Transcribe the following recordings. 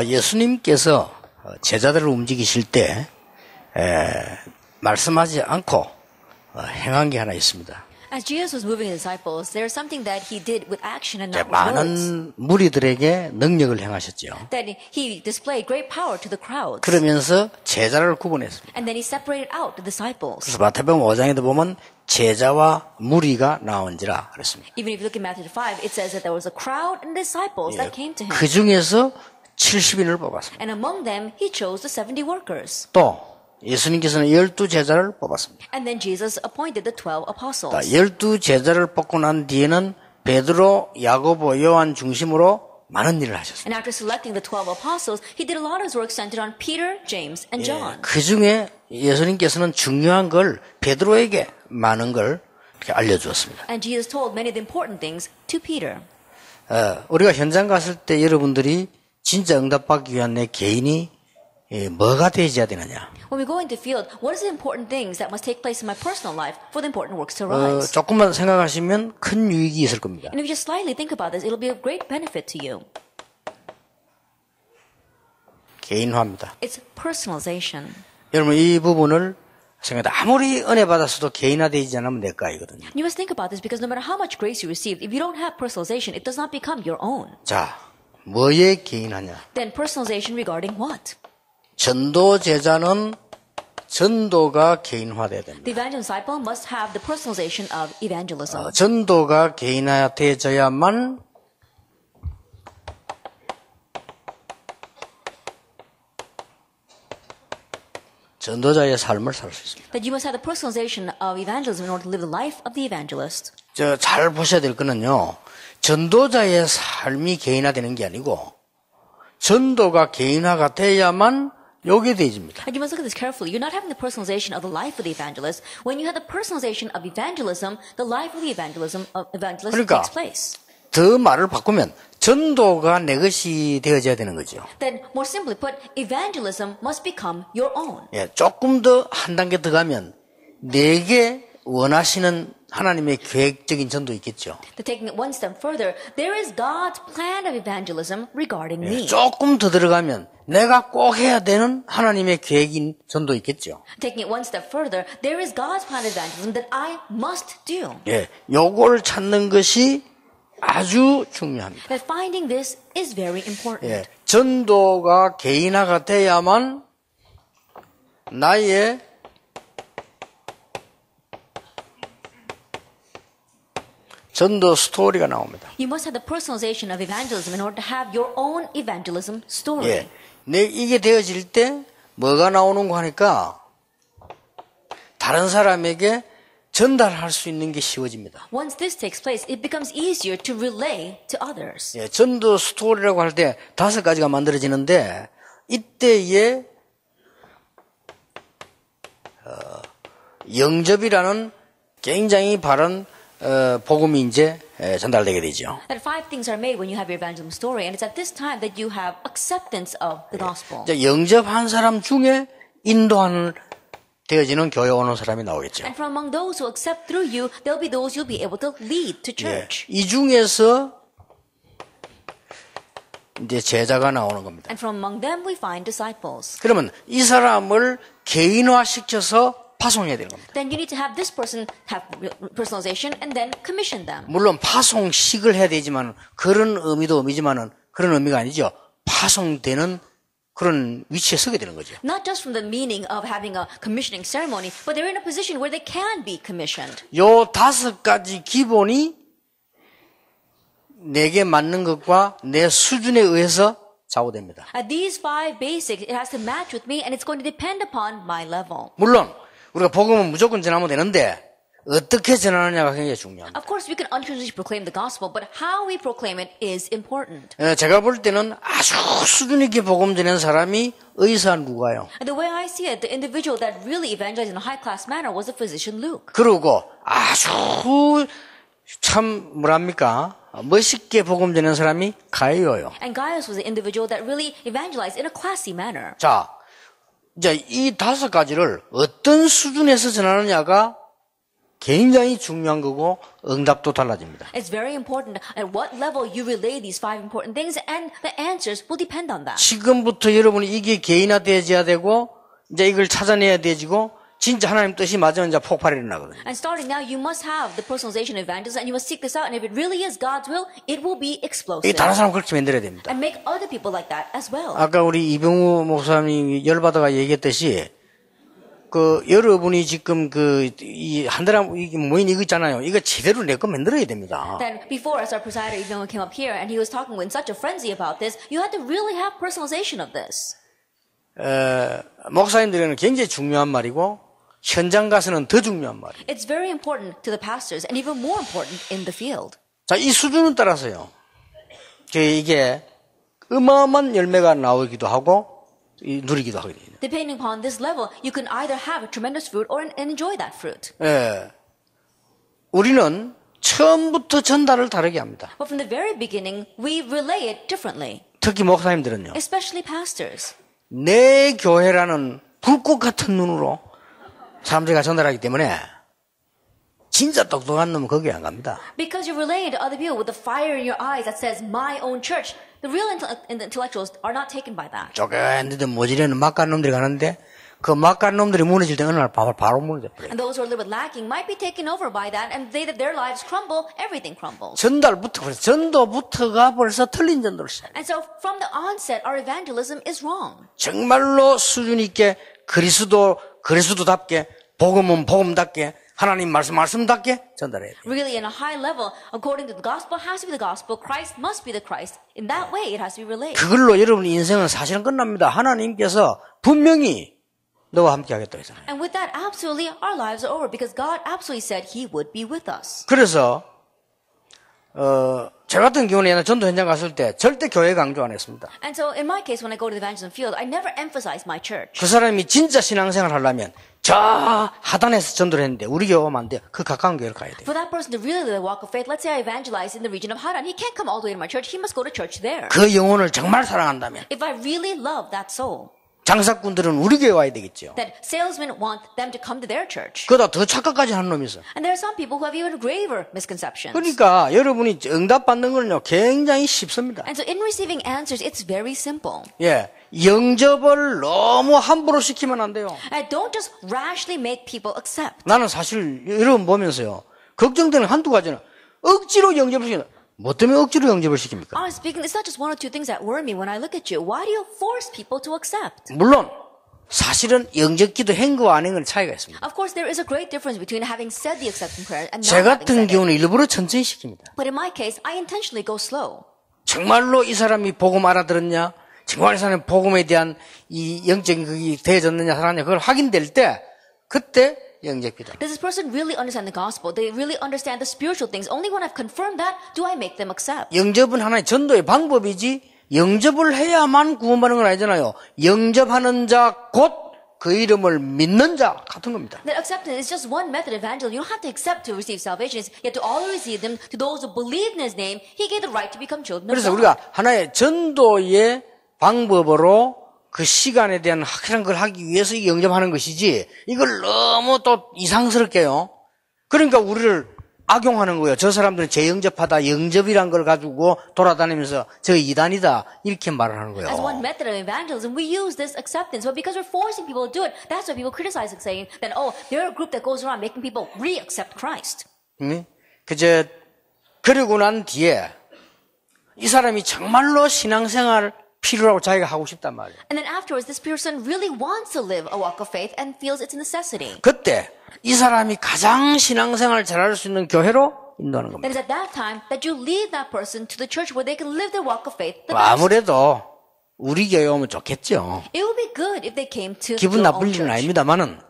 예수님께서 제자들을 움직이실 때 말씀하지 않고 행한 게 하나 있습니다. As Jesus was moving his disciples, there is something that he did with action and not with words. 많은 무리들에게 능력을 행하셨죠. That he displayed great power to the crowds. 그러면서 제자를 구분했습니다. And then he separated out the disciples. 그래서 마태복음 5장에도 보면 제자와 무리가 나온지라 그랬습니다. Even if you look at Matthew 5, it says that there was a crowd and disciples that came to him. 그 중에서 70인을 뽑았습니다. And among them, he chose the 70 workers. 또 예수님께서는 12제자를 뽑았습니다. And then Jesus appointed the 12 apostles. 12제자를 뽑고 난 뒤에는 베드로, 야고보, 요한 중심으로 많은 일을 하셨습니다. And after selecting the 12 apostles, he did a lot of his work centered on Peter, James, and John. 그 중에 예수님께서는 중요한 걸 베드로에게 많은 걸 이렇게 알려주었습니다. And Jesus told many of the important things to Peter. 우리가 현장 갔을 때 여러분들이 진짜 응답받기 위한 내 개인이 뭐가 되어야 되느냐? When we go into field, what are the important things that must take place in my personal life for the important works to arise? 조금만 생각하시면 큰 유익이 있을 겁니다. And if you just slightly think about this, it'll be of great benefit to you. 개인화입니다. It's personalization. 여러분 이 부분을 생각해 아무리 은혜 받았어도 개인화되지 않으면 내 거이거든요. You must think about this because no matter how much grace you received, if you don't have personalization, it does not become your own. 자, 뭐에 개인하냐? Then personalization regarding what? 전도 제자는 전도가 개인화돼야 됩니다. The evangelist disciple must have the personalization of evangelism. 전도가 개인화되어야만 전도자의 삶을 살 수 있습니다. That you must have the personalization of evangelism in order to live the life of the evangelist. 잘 보셔야 될 거는요. 전도자의 삶이 개인화되는 게 아니고 전도가 개인화가 돼야만 요게 되집니다. And you must look at this carefully. You're not having the personalization of the life of the evangelist. When you have the personalization of evangelism, the life of the evangelist 그러니까, takes place. 더 말을 바꾸면 전도가 내 것이 되어져야 되는 거죠. Then, more simply put, evangelism must become your own. 조금 더 한 단계 더 가면 내게 원하시는 하나님의 계획적인 전도 있겠죠. Taking it one step further, there is God's plan of evangelism regarding me. 조금 더 들어가면 내가 꼭 해야 되는 하나님의 계획인 전도 있겠죠. Taking it one step further, there is God's plan of evangelism that I must do. 요걸 찾는 것이 아주 중요합니다. That finding this is very important. 전도가 개인화가 돼야만 나의 전도 스토리가 나옵니다. You must have the personalization of evangelism in order to have your own evangelism story. 이게 되어질 때 뭐가 나오는 거 하니까 다른 사람에게 전달할 수 있는 게 쉬워집니다. Once this takes place, it becomes easier to relay to others. 전도 스토리라고 할 때 5가지가 만들어지는데 이때에 영접이라는 굉장히 바른 복음이 이제 전달되게 되죠. That 5 things are made when you have your evangelism story, and it's at this time that you have acceptance of the gospel. 영접한 사람 중에 인도하는 되어지는 교회 오는 사람이 나오겠죠. And from among those who accept through you, there'll be those you'll be able to lead to church. 이 중에서 이제 제자가 나오는 겁니다. And from among them we find disciples. 그러면 이 사람을 개인화시켜서 파송해야 되는 겁니다. Then you need to have this person have personalization and then commission them. 물론 파송식을 해야 되지만 그런 의미지만은 그런 의미가 아니죠. 파송되는 그런 위치에 서게 되는 거죠. Not just from the meaning of having a commissioning ceremony, but they're in a position where they can be commissioned. 요 5가지 기본이 내게 맞는 것과 내 수준에 의해서 좌우됩니다. At these 5 basics, it has to match with me and it's going to depend upon my level. 물론 우리가 복음은 무조건 전하면 되는데 어떻게 전하느냐가 굉장히 중요합니다. Of course, we can unconditionally proclaim the gospel, but how we proclaim it is important. 제가 볼 때는 아주 수준 있게 복음 전하는 사람이 의사 누가요. And the way I see it, the individual that really evangelized in a high-class manner was the physician Luke. 그리고 아주 참 뭐랍니까? 멋있게 복음 전하는 사람이 가이오요. And Gaius was the individual that really evangelized in a classy manner. 자, 이제 이 5가지를 어떤 수준에서 전하느냐가 굉장히 중요한 거고 응답도 달라집니다. It's very important at what level you relay these 5 important things, and the answers will depend on that. 지금부터 여러분이 이게 개인화되어야 되고 이제 이걸 찾아내야 되지고 진짜 하나님 뜻이 맞으면 이제 폭발이 일어나거든요. And starting now, you must have the personalization of evangelism, and you must seek this out. And if it really is God's will, it will be explosive. 이 다른 사람 그렇게 만들어야 됩니다. And make other people like that as well. 아까 우리 이병우 목사님이 열받아가 얘기했듯이 그 여러분이 지금 이 한 달에 이게 모인 이거 있잖아요. 이거 제대로 내 거 만들어야 됩니다. Then before, as our presider Lee came up here, and he was talking in such a frenzy about this, you had to really have personalization of this. 목사님들에게는 굉장히 중요한 말이고 현장 가서는 더 중요한 말이에요. It's very important to the pastors, and even more important in the field. 자, 이 수준에 따라서요. 이게 어마어마한 열매가 나오기도 하고 누리기도 하거든요. Depending upon this level, you can either have a tremendous fruit or enjoy that fruit. 예. 우리는 처음부터 전달을 다르게 합니다. But from the very beginning, we relay it differently. 특히 목사님들은요. Especially pastors. 내 교회라는 불꽃 같은 눈으로 사람들과 전달하기 때문에 진짜 똑똑한 놈은 거기에 안 갑니다. Because you relay it to other people with the fire in your eyes that says my own church, the real intellectuals are not taken by that. 쪼개는데 모지려는 막간 놈들이 가는데 그 막간 놈들이 무너질 때 어느 날 바로 무너져 버려요. And those who are a little bit lacking might be taken over by that, and they that their lives crumble, everything crumbles. 전도부터가 벌써 틀린 전도를 시작해요. And so from the onset, our evangelism is wrong. 정말로 수준 있게 그리스도답게 복음은 복음답게 하나님 말씀답게 전달해야 돼요. Really, in a high level, according to the gospel, has to be the gospel. Christ must be the Christ. In that way, it has to be relayed. 그걸로 여러분 인생은 사실은 끝납니다. 하나님께서 분명히 너와 함께 하겠다 했잖아요. And with that, absolutely, our lives are over because God absolutely said He would be with us. 그래서 저 같은 경우는 전도 현장 갔을 때 절대 교회 강조 안 했습니다. And so, in my case, when I go to the evangelism field, I never emphasize my church. 그 사람이 진짜 신앙생활 하려면 저 하단에서 전도를 했는데 우리 교회 오면 안 돼요. 그 가까운 교회를 가야 돼요. For that person to really live the walk of faith, let's say I evangelize in the region of Haran, he can't come all the way to my church. He must go to church there. 그 영혼을 정말 사랑한다면 If I really love that soul, 장사꾼들은 우리 교회 와야 되겠죠. that salesmen want them to come to their church. 그보다 더 착각까지 하는 놈이 있어. And there are some people who have even graver misconceptions. 그러니까 여러분이 응답받는 거는요 굉장히 쉽습니다. And so in receiving answers, it's very simple. 예, 영접을 너무 함부로 시키면 안 돼요. And don't just rashly make people accept. 나는 사실 여러분 보면서요 걱정되는 한두 가지는 억지로 영접을 시킨다. 뭐 때문에 억지로 영접을 시킵니까? Honestly speaking, it's not just one or two things that worry me when I look at you. Why do you force people to accept? 물론 사실은 영접기도 한 거와 안 한 건 차이가 있습니다. Of course, there is a great difference between having said the accepting prayer and not 제 having 같은 said it. 경우는 일부러 천천히 시킵니다. But in my case, I intentionally go slow. 정말로 이 사람이 복음 알아들었냐? 정말 이 사람이 복음에 대한 이 영적인 그게 되어졌느냐 살았냐 그걸 확인될 때 그때 영접기도. Does this person really understand the gospel? They really understand the spiritual things? Only when I've confirmed that do I make them accept. 영접은 하나의 전도의 방법이지 영접을 해야만 구원받는 건 아니잖아요. 영접하는 자 곧 그 이름을 믿는 자 같은 겁니다. That acceptance is just one method of evangelism. You don't have to accept to receive salvation. Yet to all who receive them, to those who believe in His name, He gave the right to become children of 그래서 God. 우리가 하나의 전도의 방법으로 그 시간에 대한 확실한 걸 하기 위해서 영접하는 것이지 이걸 너무 또 이상스럽게요. 그러니까 우리를 악용하는 거예요. 저 사람들은 재영접하다, 영접이란 걸 가지고 돌아다니면서 저 이단이다 이렇게 말을 하는 거예요. As one method of evangelism, we use this acceptance. But because we're forcing people to do it, that's why people criticize it, saying that, oh, they're a group that goes around making people re-accept Christ. 그러고 난 뒤에 이 사람이 정말로 신앙생활 필요라고 자기가 하고 싶단 말이에요. And then afterwards, this person really wants to live a walk of faith and feels it's a necessity. 그때 이 사람이 가장 신앙생활 잘할 수 있는 교회로 인도하는 겁니다. Then it's at that time that you lead that person to the church where they can live their walk of faith the best. 아무래도 우리 교회 오면 좋겠죠. It would be good if they came to 기분 your 나쁠 own 일은 church. 아닙니다만은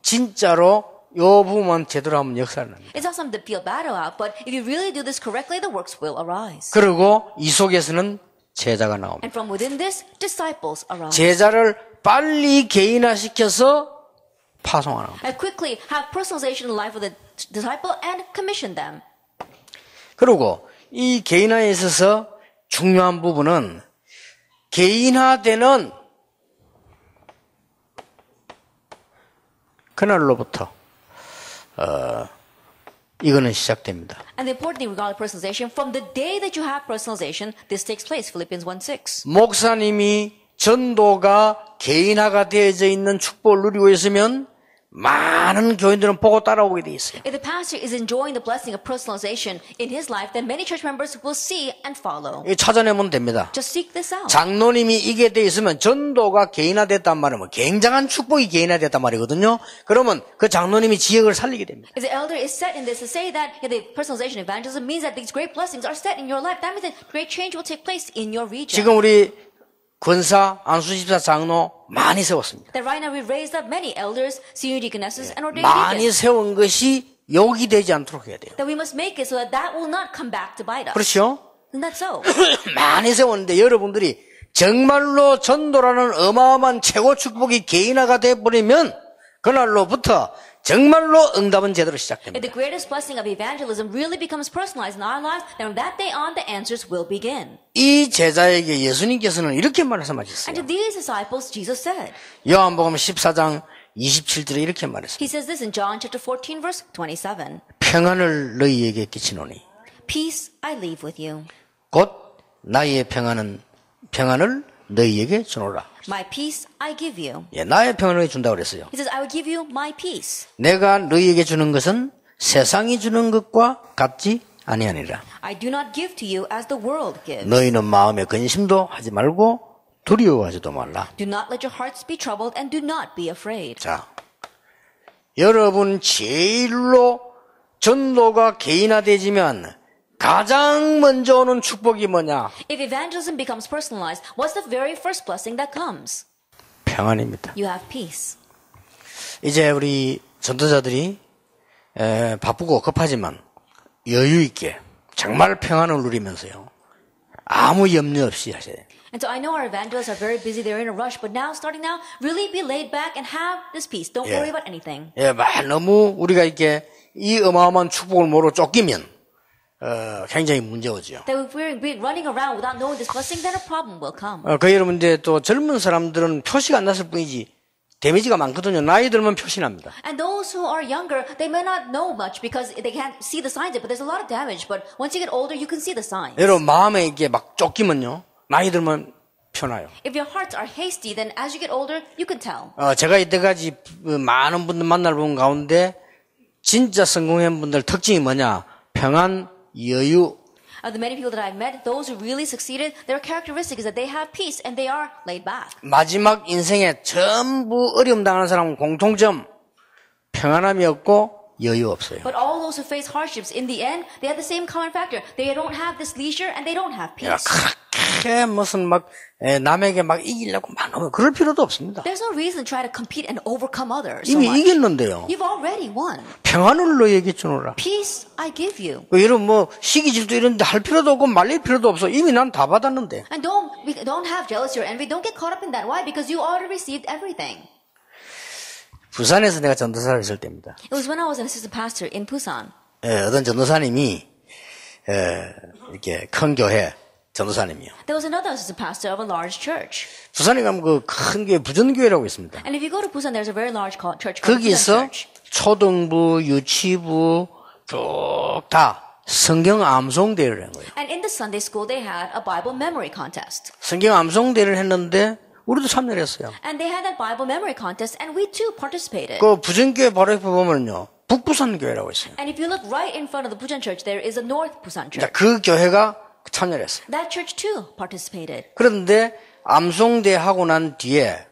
진짜로 요 부분만 제대로 하면 역사를 납니다. It's not something to feel bad about, but if you really do this correctly, the works will arise. 그리고 이 속에서는 제자가 나옵니다. And from within this, disciples arise. 제자를 빨리 개인화시켜서 파송하는 겁니다. And quickly have personalization in the life of the disciple and commission them. 그리고 이 개인화에 있어서 중요한 부분은 개인화되는 그날로부터 이거는 시작됩니다. And the important thing regarding personalization, from the day that you have personalization, this takes place. Philippians 1:6. 목사님이 전도가 개인화가 되어져 있는 축복을 누리고 있으면 많은 교인들은 보고 따라오게 돼 있어요. If the pastor is enjoying the blessing of personalization in his life, then many church members will see and follow. 이거 찾아내면 됩니다. Just seek this out. 장로님이 이게 돼 있으면 전도가 개인화됐단 말이면 굉장한 축복이 개인화됐단 말이거든요. 그러면 그 장로님이 지역을 살리게 됩니다. If the elder is set in this to say that the personalization evangelism means that these great blessings are set in your life, that means that great change will take place in your region. 지금 우리 권사, 안수집사 장로 많이 세웠습니다. That right now we've raised up many elders, senior deaconesses, and ordained 많이 deacons. 세운 것이 욕이 되지 않도록 해야 돼요. That we must make it so that that will not come back to bite us. 그렇죠? Isn't that so? 많이 세웠는데 여러분들이 정말로 전도라는 어마어마한 최고 축복이 개인화가 돼버리면 그날로부터 정말로 응답은 제대로 If 시작됩니다. the greatest blessing of evangelism really becomes personalized in our lives, then from that day on, the answers will begin. 이 제자에게 예수님께서는 이렇게 And 말씀하셨어요. to these disciples, Jesus said, 요한복음 14장 27절에 이렇게 말했어요. He says this in John chapter 14, verse 27. 평안을 너희에게 끼치노니 Peace I leave with you. 곧 나의 평안을 너희에게 주노라. My peace I give you. 예, 나의 평안을 준다고 그랬어요. He says, I will give you my peace. 내가 너희에게 주는 것은 세상이 주는 것과 같지 아니하니라. I do not give to you as the world gives. 너희는 마음에 근심도 하지 말고 두려워하지도 말라. Do not let your hearts be troubled and do not be afraid. 자, 여러분 제일로 전도가 개인화되지면 가장 먼저 오는 축복이 뭐냐? If evangelism becomes personalized, what's the very first blessing that comes? 평안입니다. You have peace. 이제 우리 전도자들이 바쁘고 급하지만 여유 있게 정말 평안을 누리면서요. 아무 염려 없이 하셔야 돼요. And so I know our evangelists are very busy, they're in a rush, but now, starting now, really be laid back and have this peace. Don't worry about anything. 예, 너무 우리가 이렇게 이 어마어마한 축복을 모르고 쫓기면 굉장히 문제오죠. That if we're running around without knowing this blessing, then a problem will come. 그 여러분 이제 또 젊은 사람들은 표시가 안 났을 뿐이지 데미지가 많거든요. 나이 들면 표시 납니다. And those who are younger, they may not know much because they can't see the signs, but there's a lot of damage. But once you get older, you can see the signs. 여러분 마음에 이게 막 쫓기면요. 나이 들면 편해요. If your hearts are hasty, then as you get older, you can tell. 제가 이때까지 많은 분들 만나본 가운데 진짜 성공한 분들 특징이 뭐냐? 평안, 여유. Of the many people that I've met, those who really succeeded, their characteristic is that they have peace and they are laid back. 마지막 인생에 전부 어려움 당하는 사람은 공통점 평안함이 없고 여유 없어요. But all those who face hardships, in the end, they have the same common factor. They don't have this leisure and they don't have peace. 그렇게 무슨 막 남에게 막 이기려고 막 그럴 필요도 없습니다. There's no reason to try to compete and overcome others so 이미 much. 이겼는데요. You've already won. 평안을 너희에게 주노라. Peace I give you. 여러분 뭐 시기 질투 이런데 할 필요도 없고 말릴 필요도 없어. 이미 난 다 받았는데. And don't have jealousy or envy. Don't get caught up in that. Why? Because you already received everything. 부산에서 내가 전도사를 했을 때입니다. It was when I was an assistant pastor in Busan. 어떤 전도사님이 이렇게 큰 교회 전도사님이요. There was another assistant pastor of a large church. 부산에 가면 그 큰 교회 부전교회라고 있습니다. And if you go to Busan, there's a very large church called Busan 거기서 Church. 초등부, 유치부 쭉 다 성경 암송대회를 한 거예요. And in the Sunday school, they had a Bible memory contest. 성경 암송대회를 했는데 우리도 참여를 했어요. And they had that Bible memory contest, and we too participated. 그 부전교회 바로 옆에 보면요. 북부산 교회라고 있어요. And if you look right in front of the Busan Church, there is a North Busan Church. 그 교회가 참여를 했어요. That church too participated. 그런데 암송대 하고 난 뒤에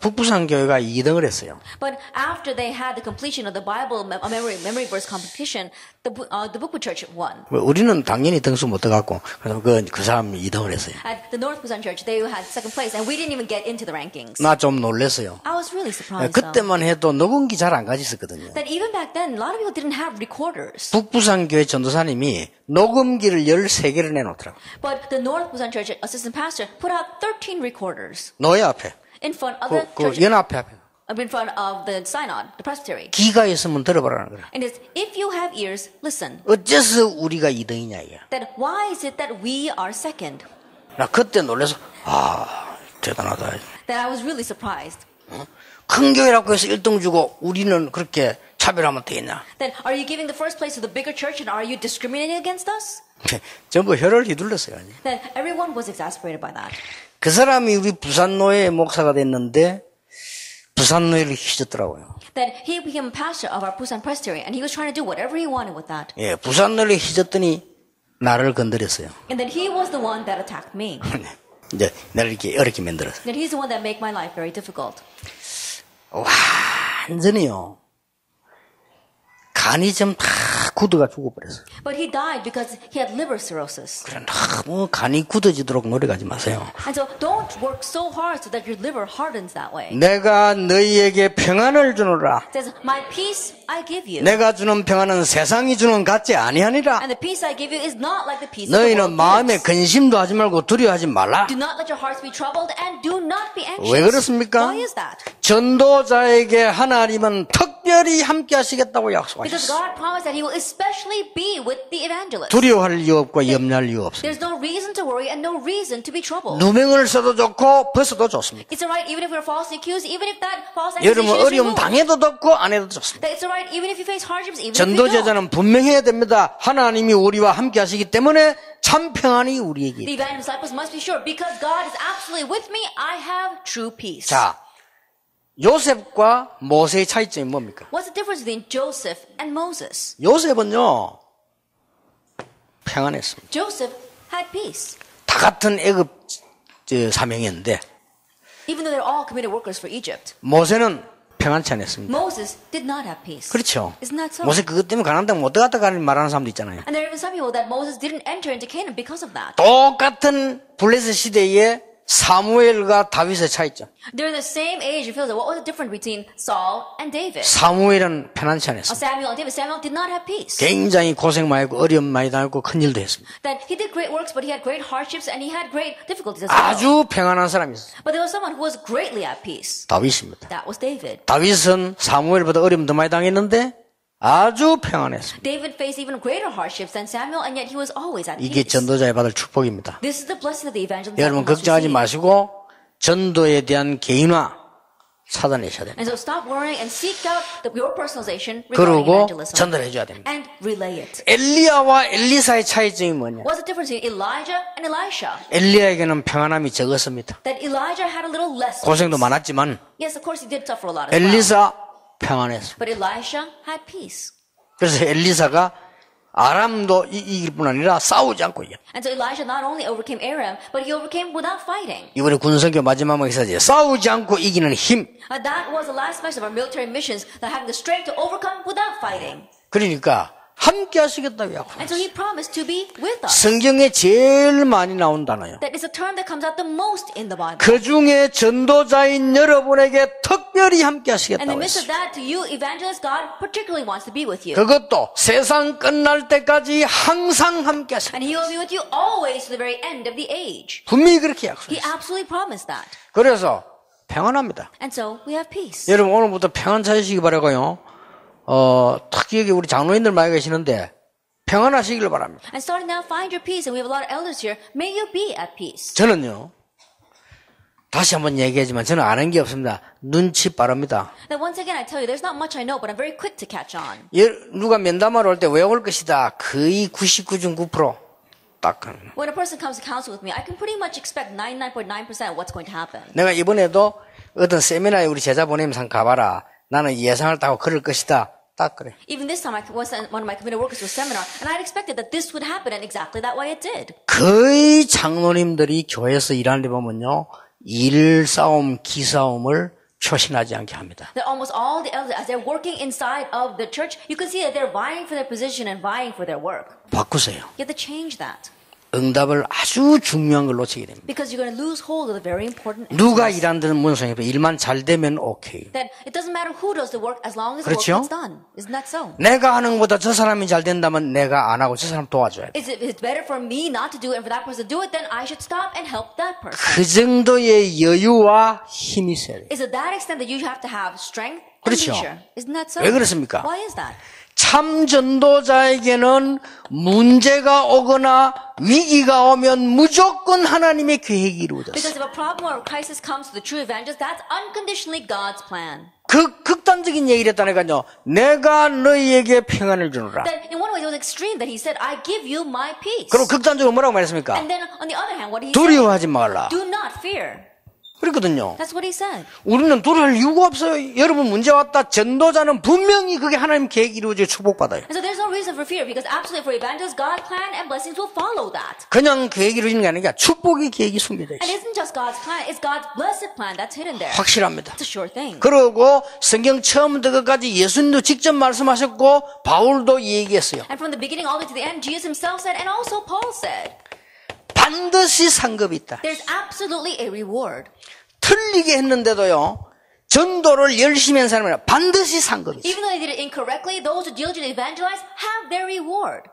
북부산 교회가 2등을 했어요. But after they had the completion of the Bible memory verse competition, the Bukbu Church won. 우리는 당연히 등수 못 떠갖고 그래서 그 사람이 2등을 했어요. At the North Busan Church, they had second place, and we didn't even get into the rankings. 나 좀 놀랐어요. I was really surprised. 그때만 해도 녹음기 잘 안 가졌었거든요. That even back then, a lot of people didn't have recorders. 북부산 교회 전도사님이 녹음기를 13개를 내놓더라고요. But the North Busan Church assistant pastor put out 13 recorders 노예 앞에, in front of the 그 church, 연합회 앞에. in front of the synod, the presbytery. 귀가 있으면 들어보라는 거야. And it's, if you have ears, listen. 어째서 우리가 2등이냐 이게. That why is it that we are second? 나 그때 놀라서 대단하다. That I was really surprised. 큰 교회라고 해서 1등 주고 우리는 그렇게 차별하면 되겠냐? Then are you giving the first place to the bigger church and are you discriminating against us? 전부 혀를 휘둘렀어요. Then everyone was exasperated by that. 그 사람이 우리 부산노회 목사가 됐는데 부산노회를 휘젓더라고요. Then he became a pastor of our Busan Presbytery and he was trying to do whatever he wanted with that. 예, 부산노회를 휘젓더니 나를 건드렸어요. And then he was the one that attacked me. 이제 나를 이렇게 어렵게 만들었어요. Then he's the one that made my life very difficult. 완전히요. 간이 좀 다 굳어가 죽어버렸어요. But he died because he had liver cirrhosis. 그래, 너무 간이 굳어지도록 노력하지 마세요. And so don't work so hard so that your liver hardens that way. 내가 너희에게 평안을 주노라. It says, my peace I give you. 내가 주는 평안은 세상이 주는 같지 아니하니라. And the peace I give you is not like the peace of the 너희는 world 마음에 gives. 근심도 하지 말고 두려워하지 말라. Do not let your hearts be troubled and do not be anxious. 왜 그렇습니까? Why is that? 전도자에게 하나님은 특별히 함께 하시겠다고 Because 약속하셨어요. God promised that he will especially be with the evangelist. 두려워할 이유 없고 염려할 이유 없습니다. There's no reason to worry and no reason to be troubled. 누명을 써도 좋고 벗어도 좋습니다. It's alright even if we're falsely accused, even if that false 여러분 accusation is 어려움 removed. 당해도 좋고 안 해도 좋습니다. That it's alright even if you face hardships, even if you don't. 전도제자는 분명해야 됩니다. 하나님이 우리와 함께 하시기 때문에 참 평안이 우리에게 The 있다. evangelist disciples must be sure because God is absolutely with me, I have true peace. 자, 요셉과 모세의 차이점이 뭡니까? What's the difference between Joseph and Moses? 요셉은요 평안했습니다. Joseph had peace. 다 같은 애굽 사명이었는데 Even though they're all committed workers for Egypt. 모세는 평안치 않았습니다. Moses did not have peace. 그렇죠. Isn't that so? 모세 그것 때문에 가난다고 못 들어갔다 가는 말하는 사람도 있잖아요. And there are even some people that Moses didn't enter into Canaan because of that. 똑같은 블레셋 시대에 사무엘과 다윗의 차이점. They're in the same age. You feel that what was the difference between Saul and David? 사무엘은 편안치 않았습니다. Samuel and David. Samuel did not have peace. 굉장히 고생 많이 했고 어려움 많이 당했고 큰일도 했습니다. That he did great works, but he had great hardships and he had great difficulties as well. 아주 평안한 사람이 있었어요. But there was someone who was greatly at peace. 다윗입니다. That was David. 다윗은 사무엘보다 어려움 더 많이 당했는데 아주 평안했습니다. David faced even greater hardships than Samuel, and yet he was always at 이게 peace. 전도자에 받을 축복입니다. This is the blessing of the evangelist. 여러분 걱정하지 마시고 전도에 대한 개인화 찾아내셔야 됩니다. And so stop worrying and seek out your personalization regarding 그리고 evangelism. 전달해 줘야 됩니다. And relay it. 엘리야와 엘리사의 차이점이 뭐냐? What's the difference between Elijah and Elisha? 엘리야에게는 평안함이 적었습니다. That Elijah had a little less 고생도 peace. 많았지만 Yes, of course he did suffer a lot as well. 엘리사 평안했습니다. But Elisha had peace. 그래서 엘리사가 아람도 이길 뿐 아니라 싸우지 않고 이겨. And so Elijah not only overcame Aram, but he overcame without fighting. 이번에 군성교 마지막 메시지 싸우지 않고 이기는 힘. That was the last message of our military missions, that having the strength to overcome without fighting. 그러니까 함께 하시겠다고 And 약속했어요. so he promised to be with us. 성경에 제일 많이 나온 단어요. That is a term that comes out the most in the Bible. 그 중에 전도자인 여러분에게 특별히 함께 And in 하시겠다고 the midst of 했어요. that, to you, evangelist, God particularly wants to be with you. 그것도 세상 끝날 때까지 항상 함께 하시겠다. And he will be with you always to the very end of the age. 분명히 그렇게 He 약속했어요. absolutely promised that. 그래서 평안합니다. And so we have peace. 여러분 오늘부터 평안 찾으시기 바라고요. 특히 여기 우리 장로님들 많이 계시는데 평안하시길 바랍니다. And starting now, find your peace. And we have a lot of elders here. May you be at peace. 저는요. 다시 한번 얘기하지만 저는 아는 게 없습니다. 눈치 빠릅니다. Now, once again, I tell you, there's not much I know, but I'm very quick to catch on. 누가 면담하러 올 때 왜 올 것이다. 거의 99.9% 딱. When a person comes to counsel with me, I can pretty much expect 99.9% what's going to happen. 내가 이번에도 어떤 세미나에 우리 제자 보내면서 한번 가봐라. 나는 예상을 따고 그럴 것이다. 딱 그래. Even this time, I was one of my committed workers to a seminar, and I had expected that this would happen, and exactly that way it did. 거의 장로님들이 교회에서 일하는 데 보면요. 일 싸움, 기싸움을 표신하지 않게 합니다. That almost all the elders, as they're working inside of the church, you can see that they're vying for their position and vying for their work. 바꾸세요. You have to change that. 응답을 아주 중요한 걸 놓치게 됩니다. Because you're going to lose hold of the very important 누가 answers. 일하는 데는 문성해도 일만 잘 되면 오케이. That it doesn't matter who does the work as long as the work 그렇죠? gets done. Isn't that so? 내가 하는 것보다 저 사람이 잘 된다면 내가 안 하고 저 사람 도와줘야 돼. If it's better for me not to do it and for that person to do it, then I should stop and help that person. 그 정도의 여유와 힘이 있어야 돼. It's to that extent that you have to have strength and 그렇죠. leisure. Isn't that so? 왜 그렇습니까? Why is that? 참 전도자에게는 문제가 오거나 위기가 오면 무조건 하나님의 계획이 Because 이루어졌어요. if a problem or a crisis comes to the true evangelist, that's unconditionally God's plan. 극단적인 얘기를 했다니까요. 내가 너희에게 평안을 주노라. Then in one way it was extreme that he said, I give you my peace. 그리고 극단적으로 뭐라고 말했습니까? And then on the other hand, what did he say? 두려워하지 말라. Do not fear. 그랬거든요. That's what he said. 우리는 두려워할 이유가 없어요. 여러분 문제 왔다. 전도자는 분명히 그게 하나님 계획 이루어져 축복받아요. And so there's no reason for fear because absolutely for evangelists, God's plan and blessings will follow that. 그냥 계획 이루어지는 게 아니라 축복의 계획이 숨겨져 And 있어요. it isn't just God's plan, it's God's blessed plan that's hidden there. 확실합니다. It's a sure thing. 그리고 성경 처음부터 끝까지 예수님도 직접 말씀하셨고 바울도 얘기했어요. And from the beginning all the way to the end, Jesus himself said, and also Paul said, 반드시 상급이 있다. there's absolutely a reward. 틀리게 했는데도요. 전도를 열심히 한 사람은 반드시 상급이 있어요. Even though they did it incorrectly, those who diligently evangelize have their reward.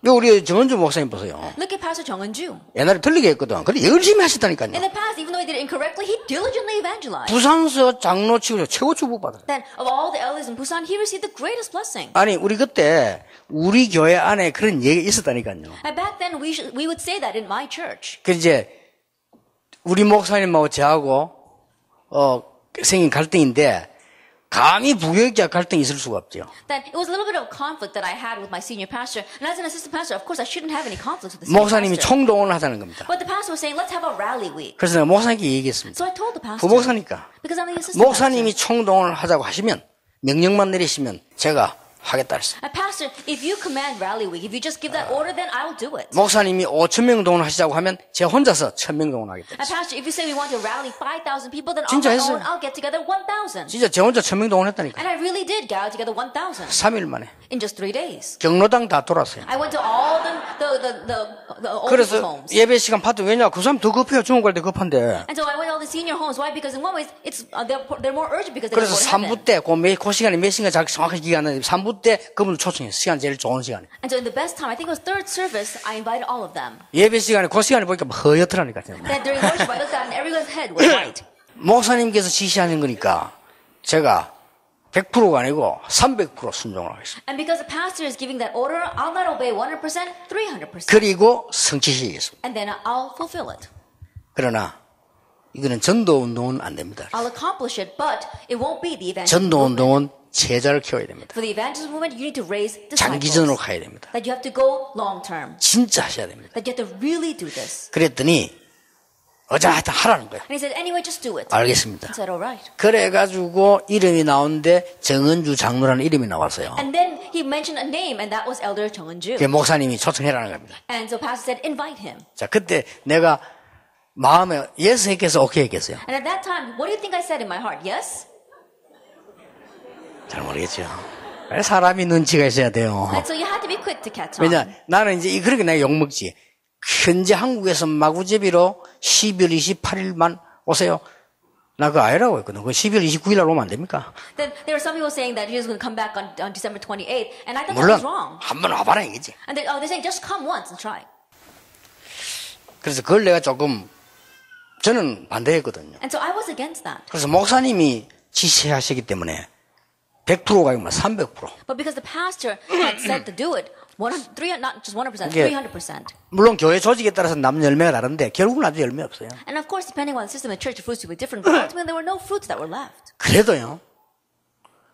우리 정은주 목사님 보세요. Look at Pastor Jung Eun-ju. 옛날에 틀리게 했거든. 근데 열심히 하셨다니까요. In the past, even though he did it incorrectly, he diligently evangelized. 부산서 장로 치고 최고 축복받아요. Then, of all the elders in Busan, he received the greatest blessing. 아니 우리 그때 우리 교회 안에 그런 얘기가 있었다니까요. And back then, we would say that in my church. 그 이제 우리 목사님하고 저하고 생긴 갈등인데 감히 부교육자 갈등이 있을 수가 없죠. Then it was a little bit of conflict that I had with my senior pastor, and as an assistant pastor, of course, I shouldn't have any conflicts with the senior 목사님이 pastor. 총동원을 하자는 겁니다. But the pastor was saying, let's have a rally week. 그래서 내가 목사님께 얘기했습니다. So I told the pastor, 부목사니까 because I'm the assistant 목사님이 pastor. 총동원을 하자고 하시면 명령만 내리시면 제가 하겠다 했어요. Pastor, if you command rally week, if you just give that order, then I'll do it. 목사님이 5,000명 동원하시자고 하면 제가 혼자서 1,000명 동원하겠다 했어요. Pastor, if you say we want to rally 5,000 people, then on 진짜 my 했어요. own, I'll get together 1,000. 진짜 제 혼자 1,000명 동원했다니까. And I really did gather together 1,000 3일 만에 in just 3 days. 경로당 다 돌았어요. I went to all the old 그래서 homes. 예배 시간 파도 왜냐? 그 사람 더 급해요. 중국 갈 때 급한데. And so I went to all the senior homes. Why? Because in one way, they're more urgent because they 그래서 go to heaven. 3부 때, 그 시간에 몇 시간 정확하게 기억하는데 3부 때 그분을 초청했어요. 시간 제일 좋은 시간에. And so in the best time, I think it was third service, I invited all of them. 예배 시간에 그 시간에 보니까 허옇더라니까. Then during worship, I looked out and everyone's head was white. 목사님께서 지시하는 거니까 제가 100%가 아니고 300% 순종을 하겠습니다. And because the pastor is giving that order, I'll not obey 100%, 300%. 그리고 성취시키겠습니다. And then I'll fulfill it. 그러나 이거는 전도 운동은 안 됩니다. I'll accomplish it, but it won't be the evangelism 전도 movement. 운동은 제자를 키워야 됩니다. For the evangelism movement, you need to raise 장기전으로 disciples. 가야 됩니다. That you have to go long term. 진짜 하셔야 됩니다. That you have to really do this. 그랬더니 어쨌든 하라는 거예요. And he said, anyway, just do it. 알겠습니다. I said, all right. 그래가지고 이름이 나오는데 정은주 장로라는 이름이 나왔어요. And then he mentioned a name, and that was Elder Chung Eun-ju. 그 목사님이 초청해라는 겁니다. And so pastor said, invite him. 자, 그때 내가 마음에 예스 했겠어, 오케이 했겠어요? And at that time, what do you think I said in my heart? Yes? 잘 모르겠죠. 사람이 눈치가 있어야 돼요. And so you had to be quick to catch on. 왜냐, 나는 이제 그렇게 내가 욕먹지. 현재 한국에서 마구제비로 12월 28일만 오세요. 나 그거 아니라고 했거든. 그 12월 29일 날 오면 안 됩니까? Then there were some people saying that he was going to come back on December 28th, and I thought that 물론 was wrong. 한번 와봐라 이거지. And they're saying just come once and try. 그래서 그걸 내가 조금 저는 반대했거든요. And so I was against that. 그래서 목사님이 지시하시기 때문에 100%가 아니고 300%. But because the pastor had said to do it, 100, not just 100%, 이게 300%. 물론 교회 조직에 따라서 남 열매가 다른데 결국은 아주 열매 없어요. And of course, depending on the system, the church fruits will be different, but ultimately there were no fruits that were left. 그래도요.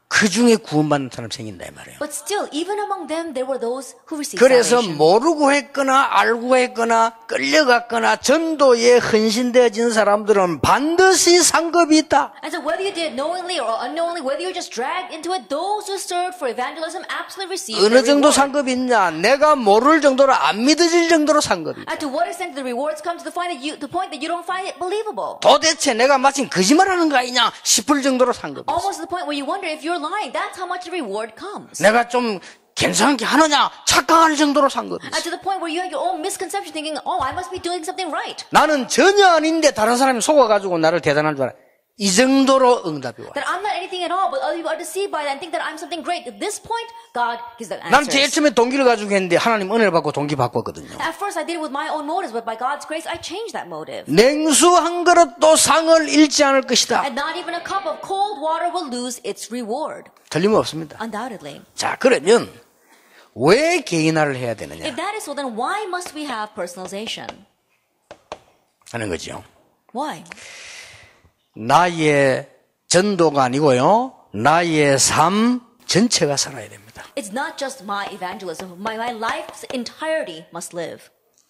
그 중에 구원받는 사람 생긴다 이 말이에요. But still, even among them, there were those who received 그래서 salvation. 모르고 했거나 알고 했거나 끌려갔거나 전도에 헌신되어진 사람들은 반드시 상급이 있다. And so whether you did it knowingly or unknowingly, whether you're just dragged into it, those who served for evangelism absolutely received 어느 their 정도 reward. 상급이 있냐? 내가 모를 정도로 안 믿어질 정도로 상급이 있다. And to what extent do the rewards come to the point that you don't find it believable? 도대체 내가 마침 거짓말하는 거 아니냐 싶을 정도로 상급이 있어. Almost to the point where you wonder if you're lying. That's how much the reward comes. 내가 좀 괜찮게 하느냐 착각할 정도로 상급이 And 있어. to the point where you have your own misconception thinking, oh, I must be doing something right. 나는 전혀 아닌데 다른 사람이 속아가지고 나를 대단한 줄 알아. 이 정도로 응답이 와요. That I'm not anything at all, but other people are deceived by that and think that I'm something great. At this point, God gives the 난 제일 answers. 처음에 동기를 가지고 했는데 하나님 은혜를 받고 동기 바꿨거든요. At first, I did it with my own motives, but by God's grace, I changed that motive. 냉수 한 그릇도 상을 잃지 않을 것이다. And not even a cup of cold water will lose its reward. 틀림없습니다. Undoubtedly. 자, 그러면 왜 개인화를 해야 되느냐 If that is so, then why must we have personalization? 하는 거죠. Why? 나의 전도가 아니고요. 나의 삶 전체가 살아야 됩니다. It's not just my evangelism. My life's entirety must live.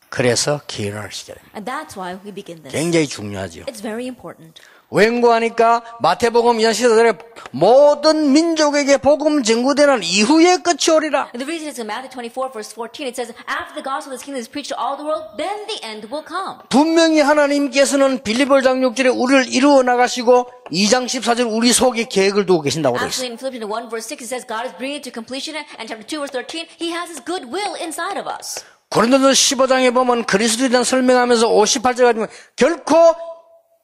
그래서 기원할 시절에 And that's why we begin this. 굉장히 중요하죠. It's very important. 웬고하니까 마태복음 2장 14절에 모든 민족에게 복음 전구되는 이후에 끝이 오리라. And the reason is in Matthew 24 verse 14 it says after the gospel of this kingdom is preached to all the world then the end will come. 분명히 하나님께서는 빌립보 장 6절에 우리를 이루어 나가시고 2장 14절 우리 속에 계획을 두고 계신다고 되어 있어요. Actually in Philippians 1 verse 6 it says God is bringing it to completion and chapter 2 verse 13 he has his good will inside of us. 고린도서 15장에 보면 그리스도에 대한 설명하면서 58절 가지고 결코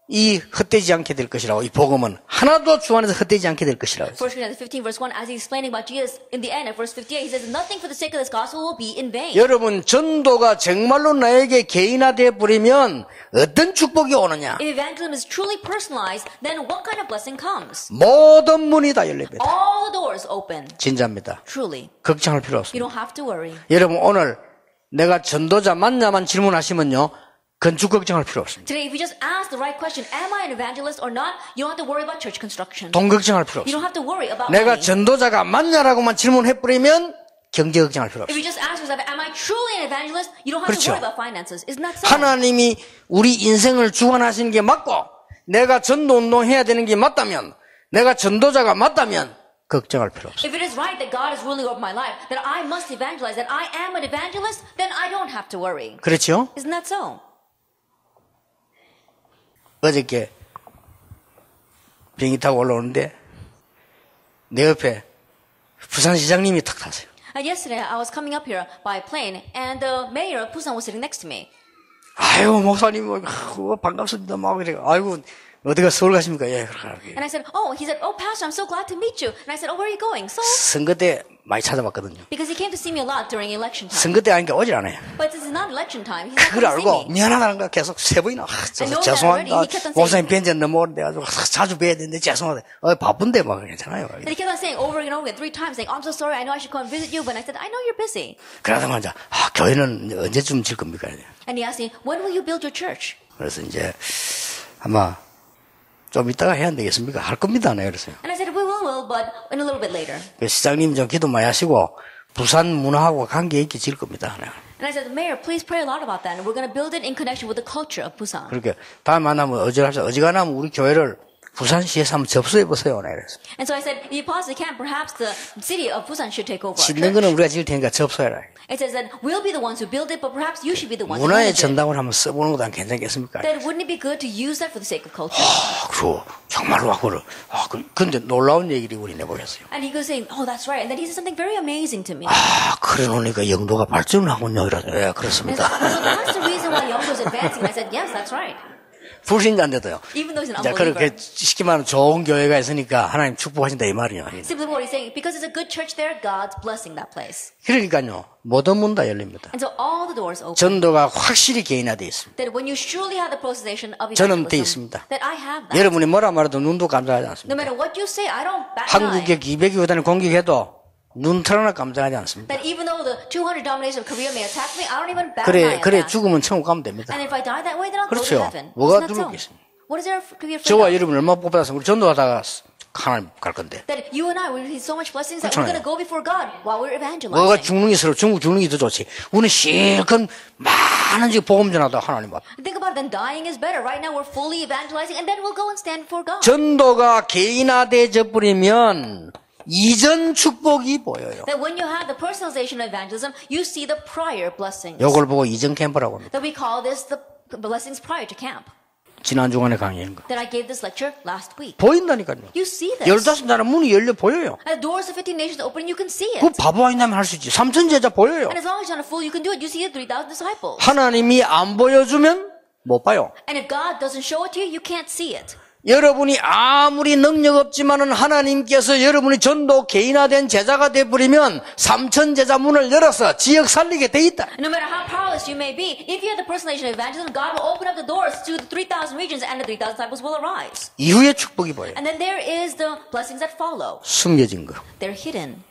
이 헛되지 않게 될 것이라고 이 복음은 하나도 주 안에서 헛되지 않게 될 것이라고 1 Corinthians 15 verse 1 as he's explaining about Jesus in the end at verse 58 he says nothing for the sake of this gospel will be in vain. 여러분 전도가 정말로 나에게 개인화되어 버리면 어떤 축복이 오느냐? If evangelism is truly personalized then what kind of blessing comes? 모든 문이 다 열립니다. All the doors open. 진짜입니다. Truly. 걱정할 필요 You 없습니다. don't have to worry. 여러분 오늘 내가 전도자 맞냐만 질문하시면요. 건축 걱정할 필요 없습니다. Today, if you just ask the right question, am I an evangelist or not, you don't have to worry about church construction. 돈 걱정할 필요 You don't 없습니다. have to worry about 내가 money. 전도자가 맞냐라고만 질문해버리면 경제 걱정할 필요 If 없습니다. you just ask yourself, am I truly an evangelist, you don't have 그렇죠. to worry about finances. Isn't that so? 하나님이 우리 인생을 주관하시는 게 맞고 내가 전도 운동해야 되는 게 맞다면 내가 전도자가 맞다면 걱정할 필요 없어요. If it is right that God is ruling over my life, that I must evangelize, that I am an evangelist, then I don't have to worry. 그렇죠? Isn't that so? 어저께 비행기 타고 올라오는데 내 옆에 부산시장님이 탁 타세요. Yesterday, I was coming up here by plane, and the mayor of Busan was sitting next to me. 아유 목사님 반갑습니다. 막 그래. 아이고 어디가 서울 가십니까? 예, 그렇게. And I said, he said, Pastor, I'm so glad to meet you. And I said, where are you going? Seoul? 선거 때 많이 찾아봤거든요. Because he came to see me a lot during election time. 선거 때 아니까 오질 않아요. But this is not election time. He's not 그걸 going to see 알고 me. 미안하다는 거 계속 세 번이나 I know that already. 죄송합니다. He kept on saying- 목사님 뵌지 너무 오래돼가지고 자주 뵈야 되는데 죄송하다. 바쁜데 막 괜찮아요. And he kept on saying over and over again 3 times, saying, I'm so sorry, I know I should come and visit you. But I said, I know you're busy. 그러다가 이제 교회는 언제쯤 질 겁니까? And he asked me, when will you build your church? 그래서 이제 아마 좀 이따가 해야 되겠습니까? 할 겁니다. 네, 그랬어요. And I said, we will, but in a little bit later. 그 시장님 좀 기도 많이 하시고 부산 문화하고 관계 있게 질 겁니다. 네. And I said, Mayor, please pray a lot about that. And we're going to build it in connection with the culture of Busan. 그렇게 다음 만나면 어지간하면 우리 교회를 부산시에서 한번 접수해 보세요. 네, 그래서 And so I said, if you possibly can, perhaps the city of Busan should take over our 짓는 church. 거는 우리가 질 테니까 접수해라. It says that we'll be the ones who build it, but perhaps you should be the ones who 문화의 manage it. 전당을 한번 써보는 것도 안 괜찮겠습니까? Then wouldn't it be good to use that for the sake of culture? 그거 정말로 그걸 근데 놀라운 얘기를 우리 내보겠어요. And he goes saying, that's right. And then he said something very amazing to me. 그래 놓으니까 영도가 발전을 하군요. 이러죠. 예, And 그렇습니다. so that's the reason why Youngdo's advancing. And I said, yes, that's right. 불신자인데도요. Even though he's an 자, unbeliever. 그렇게 쉽게 말하면 좋은 교회가 있으니까 하나님 축복하신다 이 말이에요. Simply what he's saying, because it's a good church there, God's blessing that place. 그러니까요. 모든 문 다 열립니다. And so all the doors open. 전도가 확실히 개인화되어 있습니다. That when you surely have the proclamation of 저는 돼 evangelism, 있습니다. that I have that. 여러분이 뭐라 말해도 눈도 깜짝하지 No 않습니다. matter what you say, I don't bat an eye. 한국의 200여 공격해도 눈 털어나 깜짝하지 않습니다. That even though the 200 dominations of Korea may attack me, I don't even bat an eye 그래 at that. 죽으면 천국 가면 됩니다. And if I die that way, then I'll go to 그렇죠. heaven. 뭐가 Isn't that so? 두렵겠습니까? What is there to be afraid 저와 of? 여러분 얼마나 뽑아서 우리 전도하다가 하나님 갈 건데. That you and I, we receive so much blessings that 그렇잖아요. we're going to go before God while we're 뭐가 evangelizing. 중국이 서로 중국 중국이 더 좋지. 우리는 실컷 많은 지 복음 전하다 하나님 앞. Think about it, then dying is better. Right now we're fully evangelizing and then we'll go and stand before God. 전도가 개인화되어 버리면 이전 축복이 보여요. That when you have the personalization of evangelism, you see the prior blessings. 이걸 보고 이전 캠프라고 합니다. That we call this the blessings prior to camp. 지난 주간에 강의한 거. That I gave this lecture last week. 보인다니까요. You see this. 15나라 문이 열려 보여요. And the doors of 15 nations open, you can see it. 그 바보 아니냐면 할 수 있지. 3천 제자 보여요. And as long as you're not a fool, you can do it. You see the 3,000 disciples. 하나님이 안 보여주면 못 봐요. And if God doesn't show it to you, you can't see it. 여러분이 아무리 능력 없지만은 하나님께서 여러분이 전도 개인화된 제자가 되어버리면 3천 제자 문을 열어서 지역 살리게 돼 있다. No matter how powerless you may be, if you have the personalization of evangelism, God will open up the doors to the 3,000 regions and the 3,000 disciples will arise. 이후에 축복이 보여요. And then there is the blessings that follow. 숨겨진 거. They're hidden.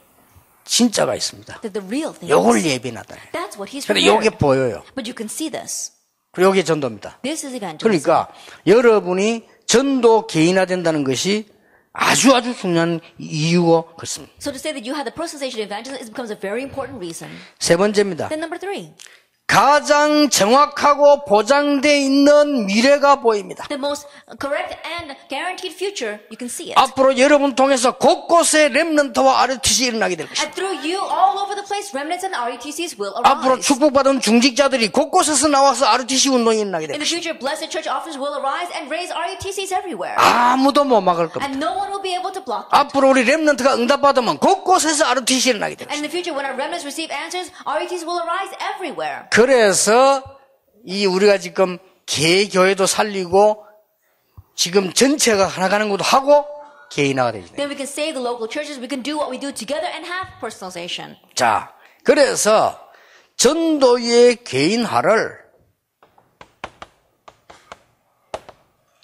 진짜가 있습니다. They're the real things. 요걸 예비나다. That's what he's 근데 요게 prepared. 보여요. But you can see this. 그리고 요게 전도입니다. This is evangelism. 그러니까 여러분이 전도 개인화된다는 것이 아주 중요한 이유가 그렇습니다. So to say that you have the personalization evangelism, it becomes a very important reason. 세 번째입니다. Then number 3. 가장 정확하고 보장되어 있는 미래가 보입니다. The most correct and guaranteed future, you can see it. 앞으로 여러분 통해서 곳곳에 렘넌트와 RUTC 일어나게 될 것입니다. And through you, all over the place, remnants and RUTCs will 앞으로 arise. 축복받은 중직자들이 곳곳에서 나와서 RUTC 운동이 일어나게 될 In the 것입니다. future, blessed church officers will arise and raise RUTCs everywhere. 아무도 못 막을 겁니다. And no one will be able to block it. 앞으로 우리 렘넌트가 응답받으면 곳곳에서 RUTC 일어나게 될 And in 것입니다. the future, when our remnants receive answers, RUTCs will arise everywhere. 그래서 이 우리가 지금 개교회도 살리고 지금 전체가 하나 가는 것도 하고 개인화가 되죠. Then we can save the local churches, we can do what we do together and have personalization. 자, 그래서 전도의 개인화를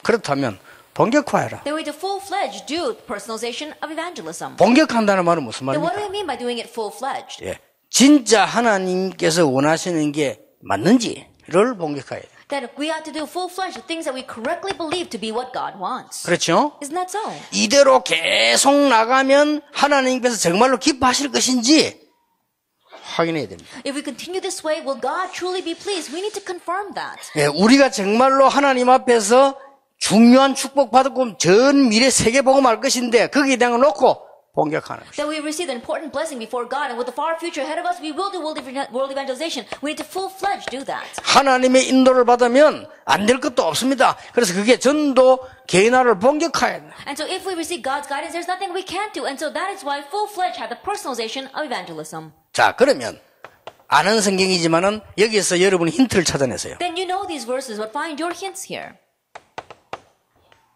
그렇다면 본격화해라. Then we need to full-fledged do personalization of evangelism. 본격한다는 말은 무슨 Then what 말입니까? do we mean by doing it full-fledged? 예, 진짜 하나님께서 원하시는 게 맞는지를 본격화해야 돼요. Then we have to do full-fledged the things that we correctly believe to be what God wants. 그렇죠? Isn't that so? 이대로 계속 나가면 하나님께서 정말로 기뻐하실 것인지 확인해야 됩니다. If we continue this way, will God truly be pleased? We need to confirm that. 예, 우리가 정말로 하나님 앞에서 중요한 축복 받고 전 미래 세계복음 할 것인데 거기에 대한 놓고 본격하는 것이죠. That we receive an important blessing before God, and with the far future ahead of us, we will do world evangelization. We need to full-fledged do that. 하나님의 인도를 받으면 안 될 것도 없습니다. 그래서 그게 전도 개인화를 본격화해야 돼요. And so if we receive God's guidance, there's nothing we can't do. And so that is why full-fledged have the personalization of evangelism. 자, 그러면 아는 성경이지만은 여기에서 여러분이 힌트를 찾아내세요. Then you know these verses, but find your hints here.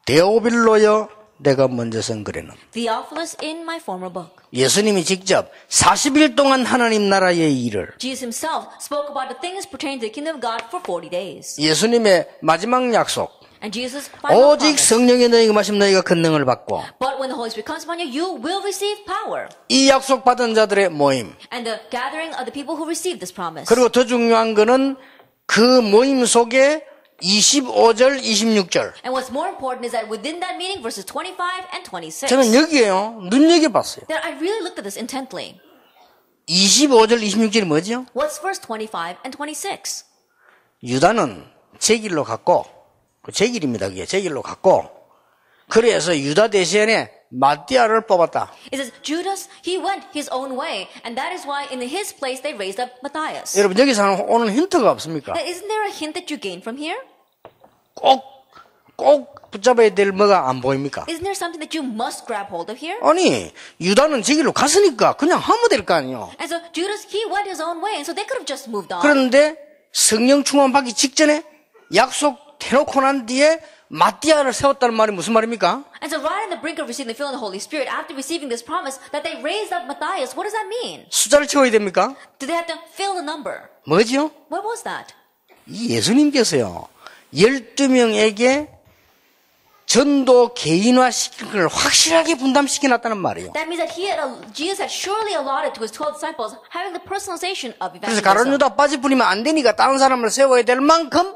데오빌로여 내가 먼저 쓴 글에는 Theophilus in my former book. 예수님이 직접 40일 동안 하나님 나라의 일을 Jesus himself spoke about the things pertaining to the kingdom of God for 40 days. 예수님의 마지막 약속 And Jesus' final 오직 promise. 성령의 너희가 마시면 너희가 권능을 받고 But when the Holy Spirit comes upon you, you will receive power. 이 약속 받은 자들의 모임 And the gathering of the people who receive this promise. 그리고 더 중요한 거는 그 모임 속에 25절 26절 And what's more important is that within that meeting, verses 25 and 26, 저는 여기에요 눈여겨봤어요. that I really looked at this intently. 25절 26절이 뭐죠? What's verse 25 and 26? 유다는 제 길로 갔고 제 길입니다. 그게 제 길로 갔고 그래서 유다 대신에 마띠아를 뽑았다. It says, Judas, he went his own way, and that is why in his place they raised up Matthias. 여러분 여기서 오는 힌트가 없습니까? Now, isn't there a hint that you gain from here? 꼭 붙잡아야 될 뭐가 안 보입니까? Isn't there something that you must grab hold of here? 아니 유다는 제 길로 갔으니까 그냥 하면 될 거 아니에요. And so Judas, he went his own way, and so they could have just moved on. 그런데 성령 충만 받기 직전에 약속 해놓고 난 뒤에 마띠아를 세웠다는 말이 무슨 말입니까? And so right on the brink of receiving the filling of the Holy Spirit, after receiving this promise, that they raised up Matthias, what does that mean? 숫자를 채워야 됩니까? Did they have to fill the number? 뭐지요? What was that? 이 예수님께서요 12명에게 전도 개인화 시킨 걸 확실하게 분담시켜 놨다는 말이에요. That means that Jesus had surely allotted to his 12 disciples having the personalization of 그래서 가룟 evangelism. 유다 빠져버리면 안 되니까 다른 사람을 세워야 될 만큼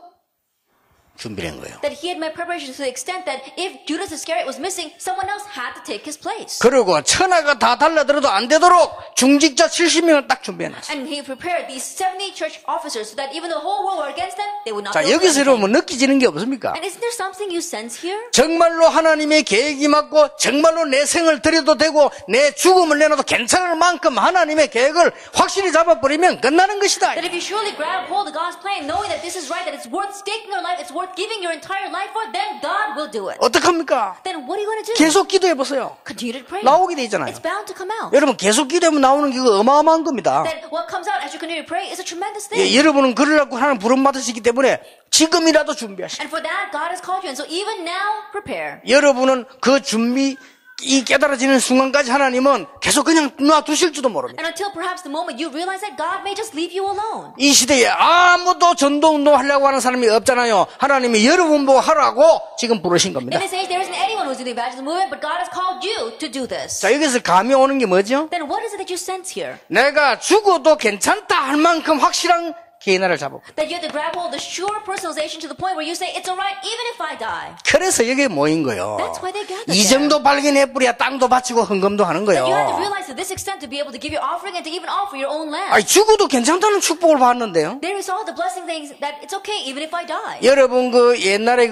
준비된 거예요. That he had made preparations to the extent that if Judas Iscariot was missing, someone else had to take his place. 그리고 천하가 다 달라들어도 안 되도록 중직자 70명을 딱 준비해놨어요. And he prepared these 70 church officers so that even though the whole world were against them, they would not 자, be able to 여기서 do 여러분 anything. 느끼지는 게 없습니까? And isn't there something you sense here? 정말로 하나님의 계획이 맞고 정말로 내 생을 드려도 되고 내 죽음을 내놔도 괜찮을 만큼 하나님의 계획을 확실히 잡아버리면 끝나는 것이다. That if you surely grab hold of God's plan, knowing that this is right, that it's worth staking your life, it's worth giving your entire life for, then God will do it. 어떡합니까? Then what are you going to do? 계속 기도해보세요. Continue to pray. 나오게 돼 있잖아요. It's bound to come out. 여러분 계속 기도하면 나오는 게 어마어마한 겁니다. Then what comes out as you continue to pray is a tremendous 예, thing. 여러분은 그를 갖고 하나님 부름받으시기 때문에 지금이라도 준비하시고 And for that, God has called you. And so even now, prepare. 여러분은 그 준비 이 깨달아지는 순간까지 하나님은 계속 그냥 놔두실지도 모릅니다. And until perhaps the moment you realize that God may just leave you alone. 이 시대에 아무도 전도운동 하려고 하는 사람이 없잖아요. 하나님이 여러분 보고 하라고 지금 부르신 겁니다. In this age, there isn't anyone who's doing the evangelism movement, but God has called you to do this. 자, 여기서 감이 오는 게 뭐죠? Then what is it that you sense here? 내가 죽어도 괜찮다 할 만큼 확실한 개인화를 잡아. That you have to grab hold of the sure personalization to the point where you say, it's alright even if I die. 그래서 여기 모인 거예요. That's why they gathered 이 정도 발견해 뿌려야 땅도 바치고 헌금도 하는 거예요. You have to realize to this extent to be able to give your offering and to even offer your own land. 아니, 죽어도 괜찮다는 축복을 받는데요. There is all the blessing things that it's okay even if I die. 여러분 그 옛날에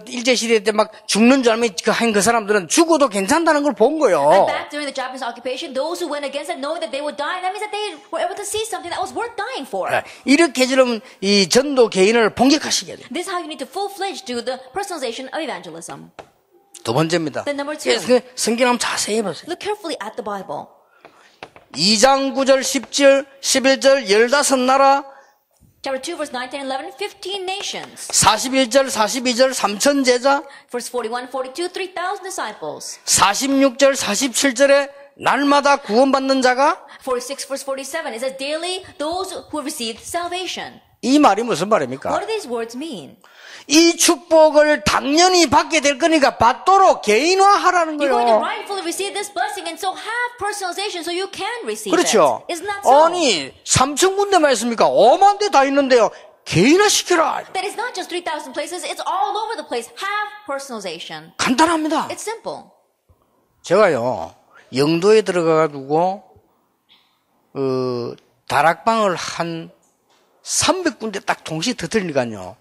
일제시대 때 막 죽는 줄 알면 한 그 사람들은 죽어도 괜찮다는 걸 본 거예요. And back during the Japanese occupation, those who went against it knowing that they would die, that means that they were able to see something that was worth dying for. 이렇게 지금 이 전도 개인을 본격화시켜야 돼요. This is how you need to full-fledged do the personalization of evangelism. 두 번째입니다. Then number two. 성경 한번 자세히 보세요. Look carefully at the Bible. 2장 9절 10절 11절 15나라 Chapter 2, verse 9, 10, 11, 15 nations. 41절 42절 3천 제자 Verse 41, 42, 3,000 disciples. 46절 47절에 날마다 구원받는 자가 46, verse 47, it says, daily those who have received salvation. 이 말이 무슨 말입니까? What do these words mean? 이 축복을 당연히 받게 될 거니까 받도록 개인화하라는 You're going to 거예요. rightfully receive this blessing and so have personalization so you can receive 그렇죠. it. Isn't that so? 아니 3천 군데만 있습니까? 5만 대 다 있는데요. 개인화시켜라. That is not just 3,000 places, it's all over the place. Have personalization. 간단합니다. It's simple. 제가요 영도에 들어가가지고 다락방을 한 300군데 딱 동시에 터뜨리니까요.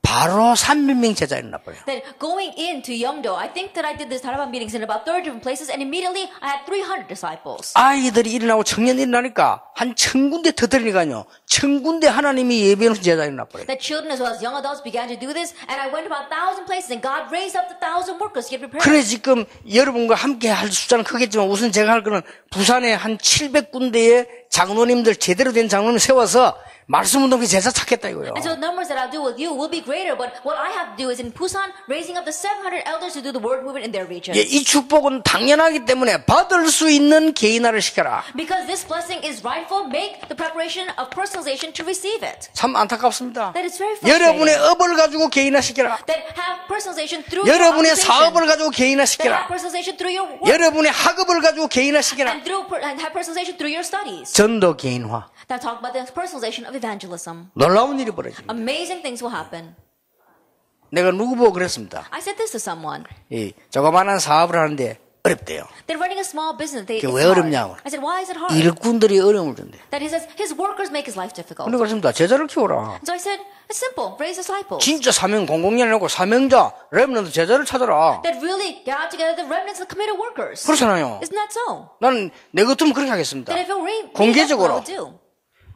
바로 300명 제자 일어나버려요. Then going into Yeongdo, I think that I did this Taraban meetings in about 30 different places, and immediately I had 300 disciples. 아이들이 일어나고 청년이 일어나니까 한 1000군데 터뜨리니까요. 1000군데 하나님이 예배하는 제자 일어나버려요. That children as well as young adults began to do this, and I went about 1,000 places, and God raised up the 1,000 workers to get prepared. 그래 지금 여러분과 함께 할 숫자는 크겠지만 우선 제가 할 거는 부산에 한 700군데의 장로님들 제대로 된 장로님 세워서 말씀 운동기 제자 찾겠다 이거요. And so the numbers that I'll do with you will be greater, but what I have to do is in Busan, raising up the 700 elders to do the word movement in their region. 예, 이 축복은 당연하기 때문에 받을 수 있는 개인화를 시켜라. Because this blessing is rightful, make the preparation of personalization to receive it. 참 안타깝습니다. That is very frustrating. 여러분의 업을 가지고 개인화 시켜라. That have personalization through 여러분의 your 사업을 occupation. 가지고 개인화 That have 시켜라. personalization through your work. 여러분의 학업을 가지고 개인화 시켜라. And have personalization through your studies. 전도 개인화. Now talk about the personalization of evangelism. 놀라운 일이 벌어집니다. Amazing things will happen. 내가 누구 보고 그랬습니다. I said this to someone. 이 조그마한 사업을 하는데 어렵대요. They're running a small business. It's 왜 hard. 어렵냐고. I said, why is it hard? 일꾼들이 어려움을 준대. That he says his workers make his life difficult. 근데 그렇습니다. 제자를 키워라. So I said, it's simple. Raise disciples. 진짜 사명 공공이 아니고 사명자, 렘넌트 제자를 찾아라. That really got together the remnants of committed workers. 그렇잖아요. Isn't that so? 나는 내 같으면 그렇게 하겠습니다. That if it were 공개적으로. I would do.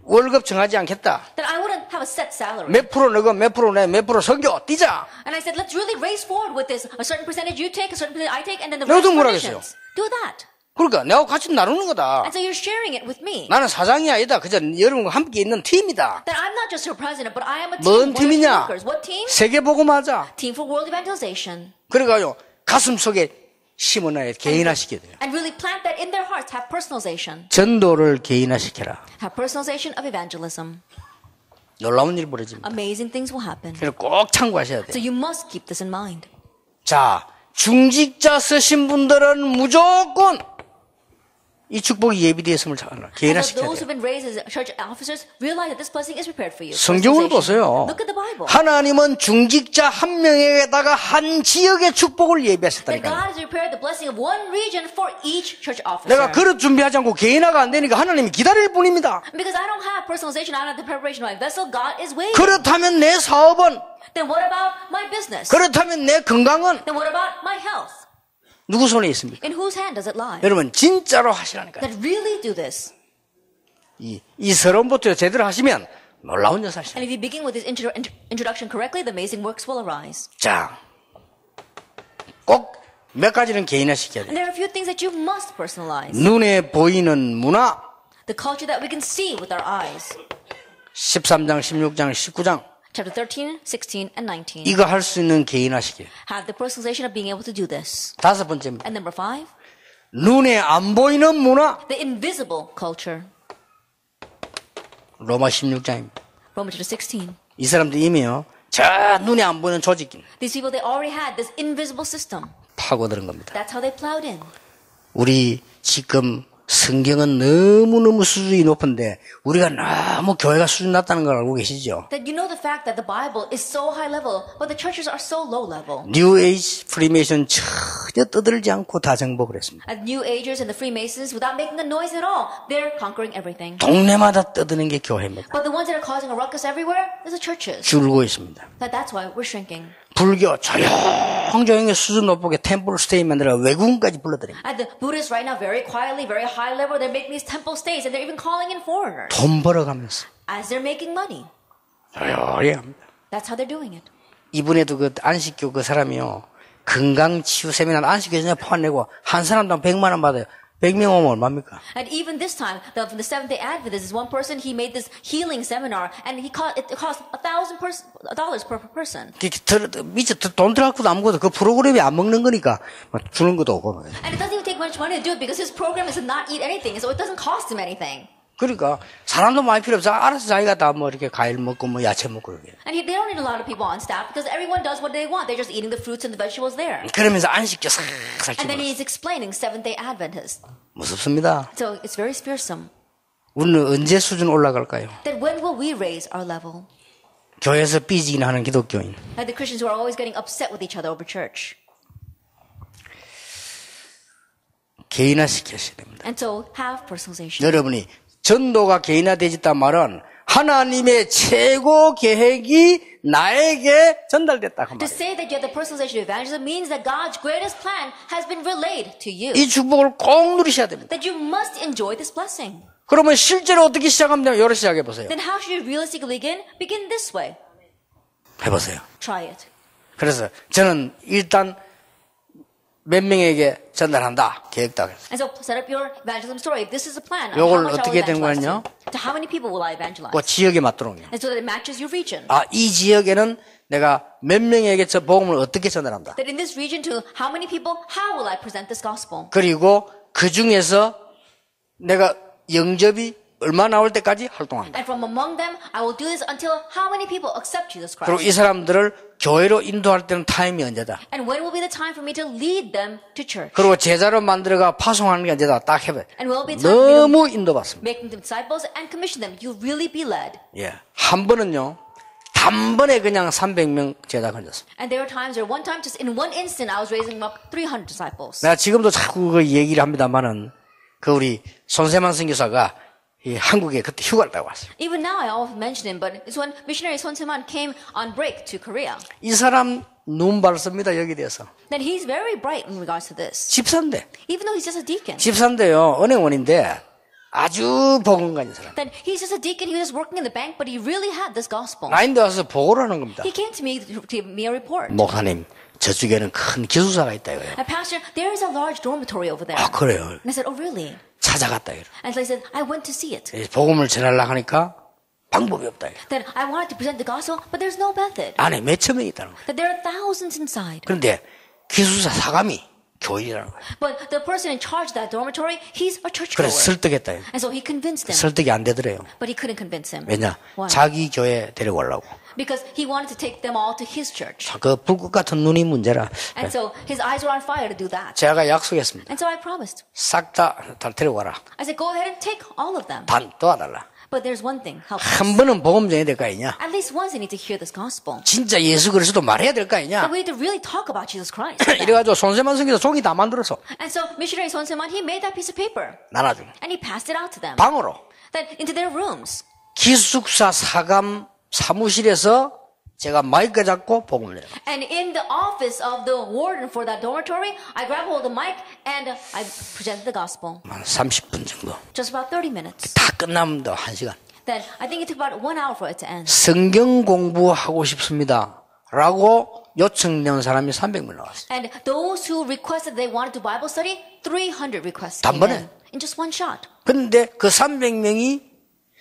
월급 정하지 않겠다. That I wouldn't have a set salary. 몇 프로 너가 몇 프로 내 몇 프로 선교 뛰자. And I said, let's really race forward with this. A certain percentage you take, a certain percentage I take, and then the 내가 rest 좀 뭐라 missions. Do that. 그러니까 내가 같이 나누는 거다. And so you're sharing it with me. 나는 사장이 아니다. 그저 여러분과 함께 있는 팀이다. That I'm not just your president, but I am a 뭔 team. 팀이냐? Workers. What team? 세계복음하자. Team for world evangelization. 그래가요 가슴 속에 심어놔야 개인화시켜야 돼요. And really plant that in their hearts. Have personalization. 전도를 개인화시켜라. Have personalization of evangelism. 놀라운 일이 벌어집니다. Amazing things will happen. 그래서 꼭 참고하셔야 돼요. So you must keep this in mind. 자, 중직자 쓰신 분들은 무조건 이 축복이 예비되었음을 잘 알아. And so 개인화시켜야 those 돼요. who've been raised as church officers realize that this blessing is prepared for you. 성경을 보세요. Look at the Bible. 하나님은 중직자 한 명에다가 한 지역의 축복을 That 예비하셨다니까요. God has prepared the blessing of one region for each church officer. 내가 그릇 준비하지 않고 개인화가 안 되니까 하나님이 기다릴 뿐입니다. Because I don't have personalization, I don't have the preparation of my vessel, God is waiting. 그렇다면 내 사업은, Then what about my business? 그렇다면 내 건강은 Then what about my health? 누구 손에 있습니까? In whose hand does it lie? 여러분 진짜로 하시라니까요. That really do this. 이 서론부터 제대로 하시면 놀라운 역사 하시죠. And if you begin with this introduction correctly, the amazing works will arise. 자, 꼭 몇 가지는 개인화시켜야 돼요. And there are a few things that you must personalize. 눈에 보이는 문화, The culture that we can see with our eyes. 13장, 16장, 19장 Chapter 13, 16, and 19. 이거 할 수 있는 개인화시켜요. Have the personalization of being able to do this. 다섯 번째입니다. And number 5, 눈에 안 보이는 문화, the invisible culture. 로마 16장입니다. Romans chapter 16. 이 사람들 이미요, 저 눈에 안 보이는 조직 These people, they already had this invisible system. 파고드는 겁니다. That's how they plowed in. 우리 지금 성경은 너무너무 수준이 높은데 우리가 너무 교회가 수준 낮다는 걸 알고 계시죠? That you know the fact that the Bible is so high level, but the churches are so low level. 뉴 에이지 프리메이션 전혀 떠들지 않고 다 정복을 했습니다. And New Agers and the Freemasons, without making a noise at all, they're conquering everything. 동네마다 떠드는 게 교회입니다. But the ones that are causing a ruckus everywhere is the churches. 줄고 있습니다. That's why we're shrinking. 불교 조용조용히 수준 높게 템플 스테이 만들어 외국인까지 불러들입니다. And the Buddhists right now, very quietly, very high level, they're making these temple stays and they're even calling in foreigners 돈 벌어가면서 as they're making money. 조용히 합니다. That's how they're doing it. 이번에도 그 안식교 그 사람이요. 건강치유 세미나 안식교 전에 포함내고 한 사람당 100만 원 받아요. 100명 오면 얼마입니까? And even this time, the Seventh-day Adventist is one person. He made this healing seminar, and it cost $1,000 per person. 미처 돈 들어갖고도 아무것도 그 프로그램이 안 먹는 거니까 주는 것도 없고. And it doesn't even take much money to do it because his program is to not eat anything, so it doesn't cost him anything. 그러니까 사람도 많이 필요 없어. 알아서 자기가 다 뭐 이렇게 과일 먹고 뭐 야채 먹고 그러게. And they don't need a lot of people on staff because everyone does what they want. They're just eating the fruits and the vegetables there. 그러면서 안식교 살짝 And then he's explaining Seventh-day Adventist. 무섭습니다. So it's very fearsome. 우리는 언제 수준 올라갈까요? Then when will we raise our level? 교회에서 삐지기나 하는 기독교인. Like the Christians who are always getting upset with each other over church. 개인화시켜야 됩니다. And so have personalization. 여러분이 전도가 개인화되었단 말은 하나님의 최고 계획이 나에게 전달됐다 그 To 말이에요. say that you have the personalization of evangelism means that God's greatest plan has been relayed to you. 이 축복을 꼭 누리셔야 됩니다. That you must enjoy this blessing. 그러면 실제로 어떻게 시작하면 되냐? 여러 시작해 보세요. Then how should you realistically begin? Begin this way. 해보세요. Try it. 그래서 저는 일단 몇 명에게 전달한다 계획다. And so set up your evangelism story. If this is a plan, 요걸 how much 어떻게 I will 된 evangelize 거냐? to? To how many people will I evangelize? 그 지역에 맞도록. And so that it matches your region. 이 지역에는 내가 몇 명에게 저 복음을 어떻게 전달한다. That in this region to how many people, how will I present this gospel? 그리고 그 중에서 내가 영접이 얼마 나올 때까지 활동한다. And from among them, I will do this until how many people accept Jesus 그리고 Christ? 이 사람들을 교회로 인도할 때는 타임이 언제다. And when will be the time for me to lead them to church? 그리고 제자로 만들어가 파송하는 게 언제다. 딱 해봐요. And will be the time for me to 너무 인도받습니다. make them disciples and commission them? You really be led. 예, 한 번은요. 단번에 그냥 300명 제자 걸렸습니다. And there were times, or one time, just in one instant, I was raising up 300 disciples. 내가 지금도 자꾸 그 얘기를 합니다만은 그 우리 손세만 선교사가 이 한국에 그때 휴가를 따고 왔어요. Even now, I often mention him, but it's when missionary Son Se-man came on break to Korea. 이 사람 눈 밝습니다. 여기 대해서. Then he's very bright in regards to this. 집사인데. Even though he's just a deacon. 집사인데요. 은행원인데 아주 복음가진 사람. Then he's just a deacon, he was just working in the bank, but he really had this gospel. 나인데 와서 보고를 하는 겁니다. He came to me to give me a report. 목사님, 저쪽에는 큰 기숙사가 있다 이거예요. And Pastor, there is a large dormitory over there. 아, 그래요. And I said, oh really? 찾아갔다 이거예요. And so I said, I went to see it. 복음을 전하려고 하니까 방법이 없다 이거예요. Then I wanted to present the gospel, but there's no method. 안에 몇천 명이 있다는 거예요. That there are thousands inside. 그런데 기숙사 사감이 교인이라는 거예요. But the person in charge of that dormitory, he's a churchgoer. 그래서 설득했다 이거예요. And so he convinced him. 설득이 안 되더래요. But he couldn't convince him. 왜냐? Why? 자기 교회 데려오려고. Because he wanted to take them all to his church. 그 불꽃 같은 눈이 문제라. And so his eyes were on fire to do that. 제가 약속했습니다. And so I promised. 싹 다 데려와라. I said, go ahead and take all of them. 단 도와달라. But there's one thing, help 한 us. 번은 복음 전해야 될 거 아니냐? At least once they need to hear this gospel. 진짜 예수 그리스도 말해야 될 거 That 아니냐? we need to really talk about Jesus Christ. 이래가지고 손세만 선교사 종이 다 만들어서 And so missionary Son Se-man, he made that piece of paper. 나눠준 And he passed it out to them. 방으로 Then into their rooms. 기숙사 사감 사무실에서 제가 마이크 잡고 복음을 내요. And in the office of the warden for that dormitory, I grabbed hold of the mic and I presented the gospel. 한 30분 정도. Just about 30 minutes. 다 끝나면 더 1시간. Then I think it took about 1 hour for it to end. 성경 공부하고 싶습니다. 라고 요청된 사람이 300명 나왔어요. And those who requested they wanted to Bible study, 300 requests came 단번에. in just one shot. 근데 그 300명이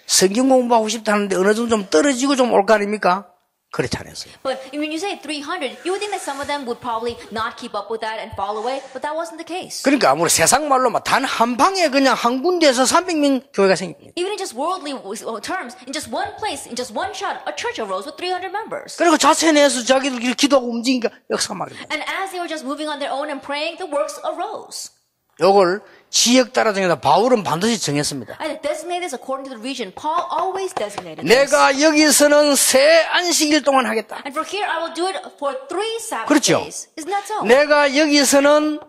성경 공부하고 싶다는데 어느 정도 좀 떨어지고 좀 올 거 아닙니까? 그렇지 않았어요. But when you say 300, you would think that some of them would probably not keep up with that and fall away, but that wasn't the case. 그러니까 아무리 세상 말로 단 한 방에 그냥 한 군데에서 300명 교회가 생깁니다. Even in just worldly terms, in just one place, in just one shot, a church arose with 300 members. 그리고 자체 내에서 자기들끼리 기도하고 움직이니까 역사 말입니다. And as they were just moving on their own and praying, the works arose. 요걸 지역 따라 정해서 바울은 반드시 정했습니다. And designate this according to the region. Paul always designated this. 내가 여기서는 세 안식일 동안 하겠다. And for here, I will do it for 3 Sabbath 그렇죠. days. Isn't that so? 내가 여기서는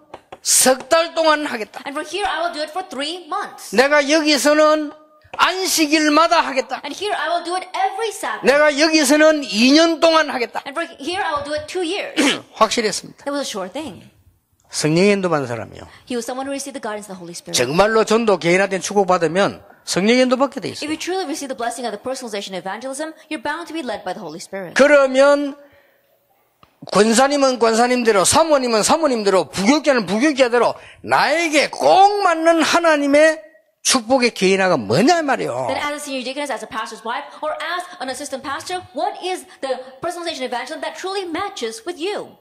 석 달 동안 하겠다. And for here, I will do it for 3 months. 내가 여기서는 안식일마다 하겠다. And here, I will do it every Sabbath. 내가 여기서는 2년 동안 하겠다. And for here, I will do it 2 years. 확실했습니다. That was a sure thing. 성령 인도 받은 사람이요. He was someone who received the guidance of the Holy Spirit. 정말로 전도 개인화된 축복받으면 성령 인도 받게 돼 If 있어요. you truly receive the blessing of the personalization of evangelism, you're bound to be led by the Holy Spirit. 그러면 권사님은 권사님대로, 사모님은 사모님대로, 부교육자는 부교육자대로 나에게 꼭 맞는 하나님의 축복의 개인화가 뭐냐 말이에요. Then as a senior deaconess, as a pastor's wife, or as an assistant pastor, what is the personalization of evangelism that truly matches with you?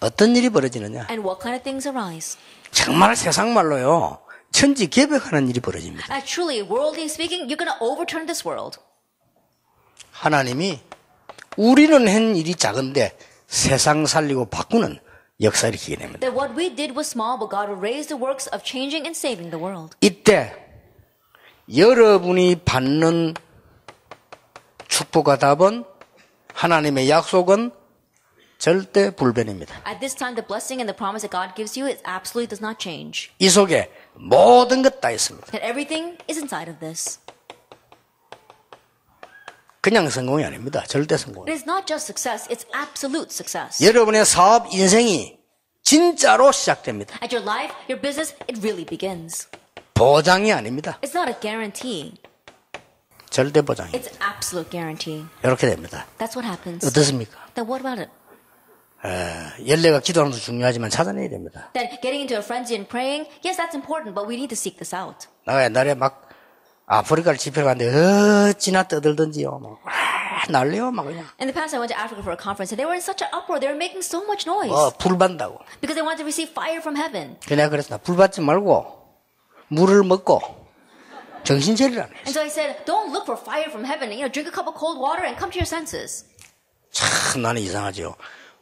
어떤 일이 벌어지느냐? And what kind of things arise? 정말 세상 말로요. 천지 개벽하는 일이 벌어집니다. And truly, worldly speaking, you're going to overturn this world. 하나님이 우리는 한 일이 작은데 세상 살리고 바꾸는 역사 일으키게 됩니다. That what we did was small, but God will raise the works of changing and saving the world. 이때 여러분이 받는 축복과 답은 하나님의 약속은 절대 불변입니다. At this time, the blessing and the promise that God gives you, it absolutely does not change. 이 속에 모든 것 다 있습니다. That everything is inside of this. 그냥 성공이 아닙니다. 절대 성공. It is not just success, it's absolute success. 여러분의 사업 인생이 진짜로 시작됩니다. At your life, your business, it really begins. 보장이 아닙니다. It's not a guarantee. 절대 보장이. It's absolute guarantee. 이렇게 됩니다. That's what happens. 어떻습니까? Then what about it? 연례가 기도하는 것도 중요하지만 찾아내야 됩니다. Then getting into a frenzy and praying, yes, that's important, but we need to seek this out. 내가 옛날에 막 아프리카를 집회를 갔는데 어찌나 떠들던지요. 막 난리요 막 그냥. In the past, I went to Africa for a conference, and they were in such an uproar. They were making so much noise 불 받는다고. because they wanted to receive fire from heaven. 내가 그랬어. 불 받지 말고 물을 먹고 정신 차리라. And so I said, don't look for fire from heaven. Drink a cup of cold water and come to your senses. 참 나는 이상하죠.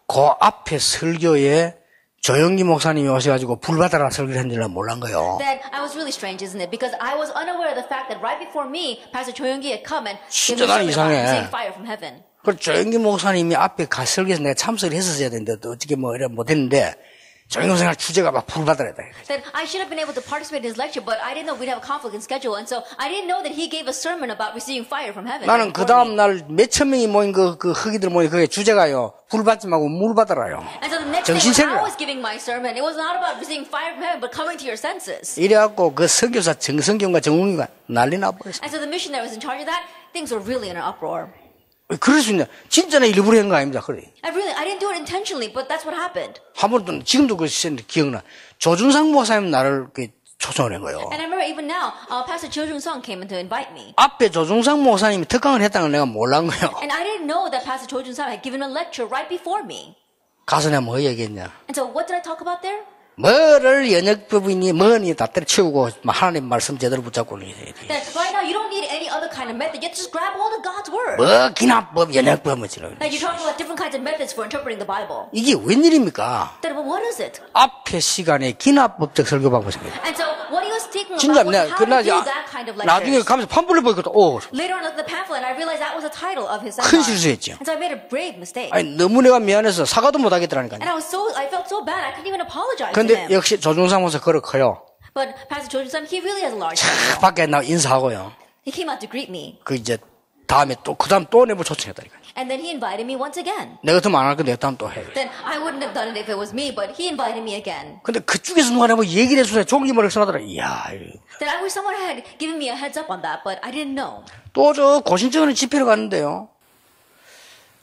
그 앞에 설교에 조영기 목사님이 오셔가지고 불 받아라 설교를 한 줄은 몰란 거예요. That I was really strange, isn't it? Because I was unaware of the fact that right before me, Pastor Cho Young-gi had come and gave 진짜 me 나는 a sermon 이상해. about saying fire from heaven. 그 조영기 목사님이 앞에 설교에서 내가 참석을 했었어야 되는데 또 어떻게 뭐 이래 못했는데 조영기 목사님 주제가 막 불 받아라 했다. That I should have been able to participate in his lecture, but I didn't know we'd have a conflict in schedule, and so I didn't know that he gave a sermon about receiving fire from heaven. 나는 그 다음 날 몇천 명이 모인 그 흑이들 모인 그게 주제가요. 불 받지 말고 물 받아라요. And so the next day 정신 when I 차리라. was giving my sermon, it was not about receiving fire from heaven, but coming to your senses. 이래갖고 그 선교사 정성경과 정웅이가 난리 나버렸어. And so the missionary was in charge of that. Things were really in an uproar. 그럴 수 있냐? 진짜 나 일부러 한 거 아닙니다. 그래. I didn't do it intentionally, but that's what happened. 한 번도 지금도 그 기억나. 조준상 목사님 나를 초청을 한 거예요. And I remember even now, Pastor Cho Jung-sung came in to invite me. 앞에 조준상 목사님이 특강을 했다는 걸 내가 몰란 거예요. And I didn't know that Pastor Cho Jung-sung had given a lecture right before me. 가서 내가 뭐 얘기했냐? And so what did I talk about there? 뭐를 연역법이니 뭐니 다 때려치우고 하나님 말씀 제대로 붙잡고 해야 돼. That right now you don't need any other kind of method. You just grab hold of God's word. 뭐 기납법, 연역법 뭐 이런. That you're talking about different kinds of methods for interpreting the Bible. 이게 웬일입니까? Then what is it? 앞에 시간에 기납법적 설교받고 생겨요. And so what he was speaking 진짜 about was 내가 how to 그날 do that kind of 나중에 lectures. 가면서 판플릿 보니까 Later on in the pamphlet, I realized that was the title of his 큰 seminar. 실수했죠. And so I made a grave mistake. 아니 너무 내가 미안해서 사과도 못 하겠더라니까요. And I felt so bad, I couldn't even apologize to 근데 him. 역시 조준상 목사 그렇 커요. But Pastor Cho Jung-sung, he really has a large heart. 밖에 나 인사하고요. He came out to greet me. 그 이제 다음에 또 그다음 또 내부 초청했다니까. And then he invited me once again. 내가 같으면 안 할 건데 다음 또 해. Then I wouldn't have done it if it was me, but he invited me again. 근데 그쪽에서 누가 내가 얘기를 해주세요. 종기머리를 써하더라. 이야. Then I wish someone had given me a heads up on that, but I didn't know. 또 저 고신청하는 집회를 갔는데요.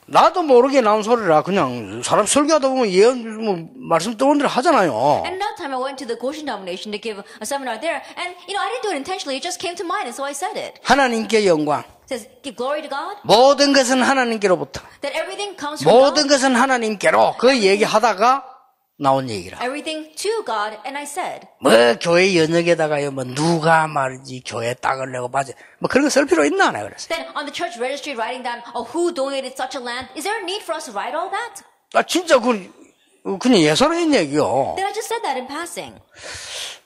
나도 모르게 나온 소리라 그냥 사람 설교하다 보면 예언 뭐 말씀 떠오는 대로 하잖아요. And another time I went to the Goshen denomination to give a seminar there, and I didn't do it intentionally. It just came to mind, and so I said it. 하나님께 영광. It says, give glory to God. 모든 것은 하나님께로부터. That everything comes from 모든 God. 것은 하나님께로. 그 얘기하다가 나온 얘기라. Everything to God, and I said. 뭐 교회 연역에다가요 뭐 누가 말이지 교회 땅을 내고 받지 뭐 그런 거 쓸 필요 있나 안 해 그랬어요. Then on the church registry writing down, who donated such a land? Is there a need for us to write all that? 아 진짜 그 그냥 예사로인 얘기요. Then I just said that in passing.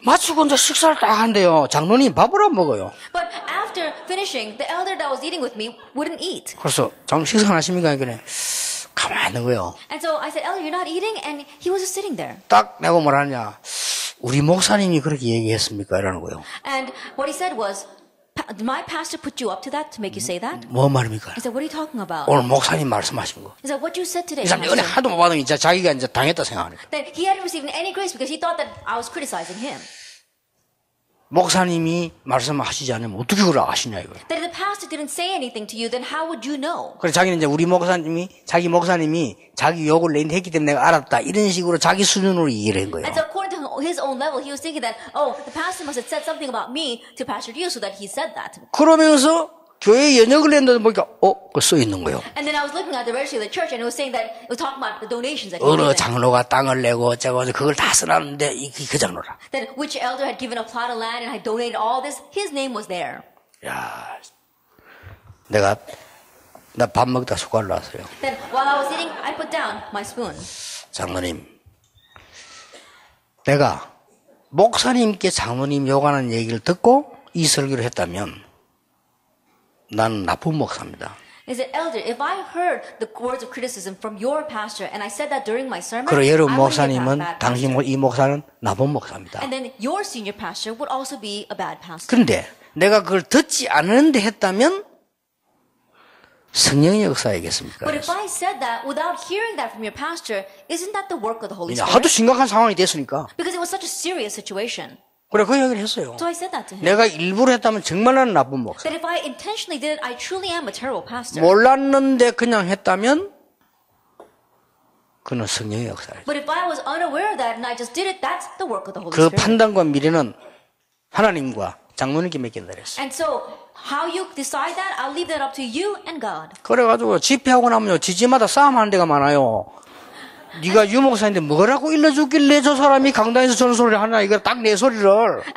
마치고 이제 식사를 딱 한대요. 장로님 밥을 안 먹어요. But after finishing, the elder that was eating with me wouldn't eat. 그래서 장로 식사 안 하십니까? 그래. 가만히 있는 거예요. And so I said, Elder, you're not eating? And he was just sitting there. 딱 내가 뭐라냐. 우리 목사님이 그렇게 얘기했습니까? 이라는 거예요. And what he said was, my pastor put you up to that to make you say that? 뭐 말입니까? I said, what are you talking about? 오늘 목사님 말씀하신 거. He said, what you said today, 이 사람 은혜 pastor? 하도 못 받으면 이제 자기가 이제 당했다 생각하니까. That he hadn't received any grace because he thought that I was criticizing him. 목사님이 말씀하시지 않으면 어떻게 그걸 아시냐 이거예요. That if the pastor didn't say anything to you, then how would you know? 그래서 자기는 이제 우리 목사님이 자기 욕을 내한테 했기 때문에 내가 알았다. 이런 식으로 자기 수준으로 이해를 한 거예요. And so according to his own level, he was thinking that, oh, the pastor must have said something about me to Pastor Dio so that he said that. 그러면서 교회 연역을 냈는데 보니까 그거 써 있는 거예요. And then I was looking at the registry of the church and it was saying that it was talking about the donations that he 어느 made. 장로가 땅을 내고 어쩌고 그걸 다 써놨는데 그 장로라. That which elder had given a plot of land and had donated all this, his name was there. 야, 나 밥 먹다 숟가락 놨어요. Then while I was eating, I put down my spoon. 장로님, 내가 목사님께 장로님 요구하는 얘기를 듣고 이 설교를 했다면 나는 나쁜 목사입니다. He said, Elder, if I heard the words of criticism from your pastor and I said that during my sermon, 그리고 I 여러분 wouldn't be a 목사님은 bad 당신 pastor. 이 목사는 나쁜 목사입니다. And then your senior pastor would also be a bad pastor. 그런데 내가 그걸 듣지 않았는데 했다면 성령의 역사이겠습니까? But if I said that without hearing that from your pastor, isn't that the work of the Holy 하도 Spirit? 심각한 상황이 됐으니까. Because it was such a serious situation. 그래 그 얘기를 했어요. So I said that to him. 내가 일부러 했다면 정말 나는 나쁜 목사. That if I intentionally did it, I truly am a terrible pastor. 몰랐는데 그냥 했다면 그는 성령의 역사예요. But if I was unaware of that and I just did it, that's the work of the Holy 그 Spirit. 판단과 미래는 하나님과 장로님께 맡긴다 그랬어요. And so, how you decide that, I'll leave that up to you and God. 그래가지고 집회하고 나면요 지지마다 싸움하는 데가 많아요. 네가 유목사인데 뭐라고 일러주길래 저 사람이 강당에서 저런 소리를 하나 이거 딱 내 소리를.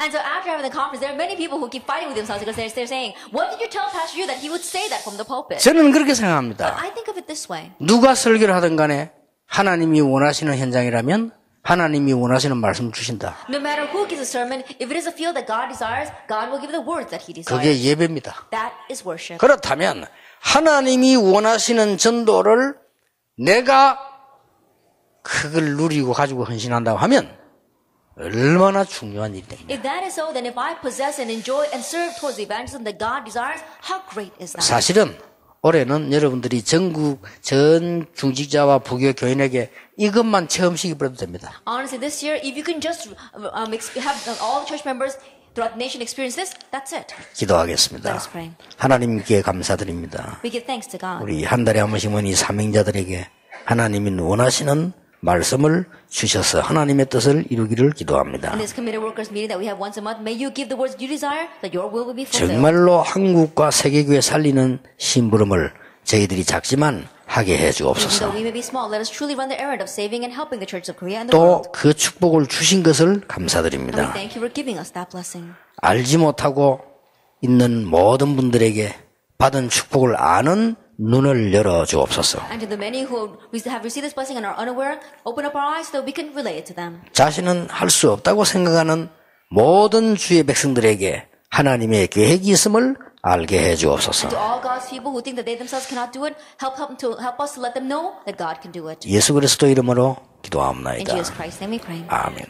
And so after having the conference, there are many people who keep fighting with themselves because they're saying, what did you tell Pastor Yu that he would say that from the pulpit? 저는 그렇게 But 생각합니다. I think of it this way. 누가 설교를 하든 간에 하나님이 원하시는 현장이라면 하나님이 원하시는 말씀을 주신다. No matter who gives a sermon, if it is a field that God desires, God will give the words that he desires. 그게 예배입니다. That is worship. 그렇다면 하나님이 원하시는 전도를 내가 그걸 누리고 가지고 헌신한다고 하면 얼마나 중요한 일입니까? If that is so, then if I possess and enjoy and serve towards the evangelism that God desires, how great is that? 사실은 올해는 여러분들이 전국 전 중직자와 부교 교인에게 이것만 체험시켜버려도 됩니다. Honestly, this year, if you can just have all the church members throughout the nation experience this, that's it. 기도하겠습니다. Let us pray. 하나님께 감사드립니다. We give thanks to God. 우리 한 달에 한 번씩 모인 이 사명자들에게 하나님이 원하시는 말씀을 주셔서 하나님의 뜻을 이루기를 기도합니다. In this committed workers meeting that we have once a month, may you give the words you desire, that your will be fulfilled. 정말로 한국과 세계교회 살리는 심부름을 저희들이 작지만 하게 해 Even though 주옵소서. we may be small, let us truly run the errand of saving and helping the church of Korea and the world. 또 그 축복을 주신 것을 And we 감사드립니다. thank you for giving us that blessing. 알지 못하고 있는 모든 분들에게 받은 축복을 아는 눈을 열어 주옵소서. And to the many who have received this blessing and are unaware, open up our eyes so that we can relay it to them. 자신은 할 수 없다고 생각하는 모든 주의 백성들에게 하나님의 계획이 있음을 알게 해 주옵소서. To all God's people who think that they themselves cannot do it, help us to let them know that God can do it. 예수 그리스도 이름으로 In 기도하옵나이다. Jesus Christ's name we pray. 아멘.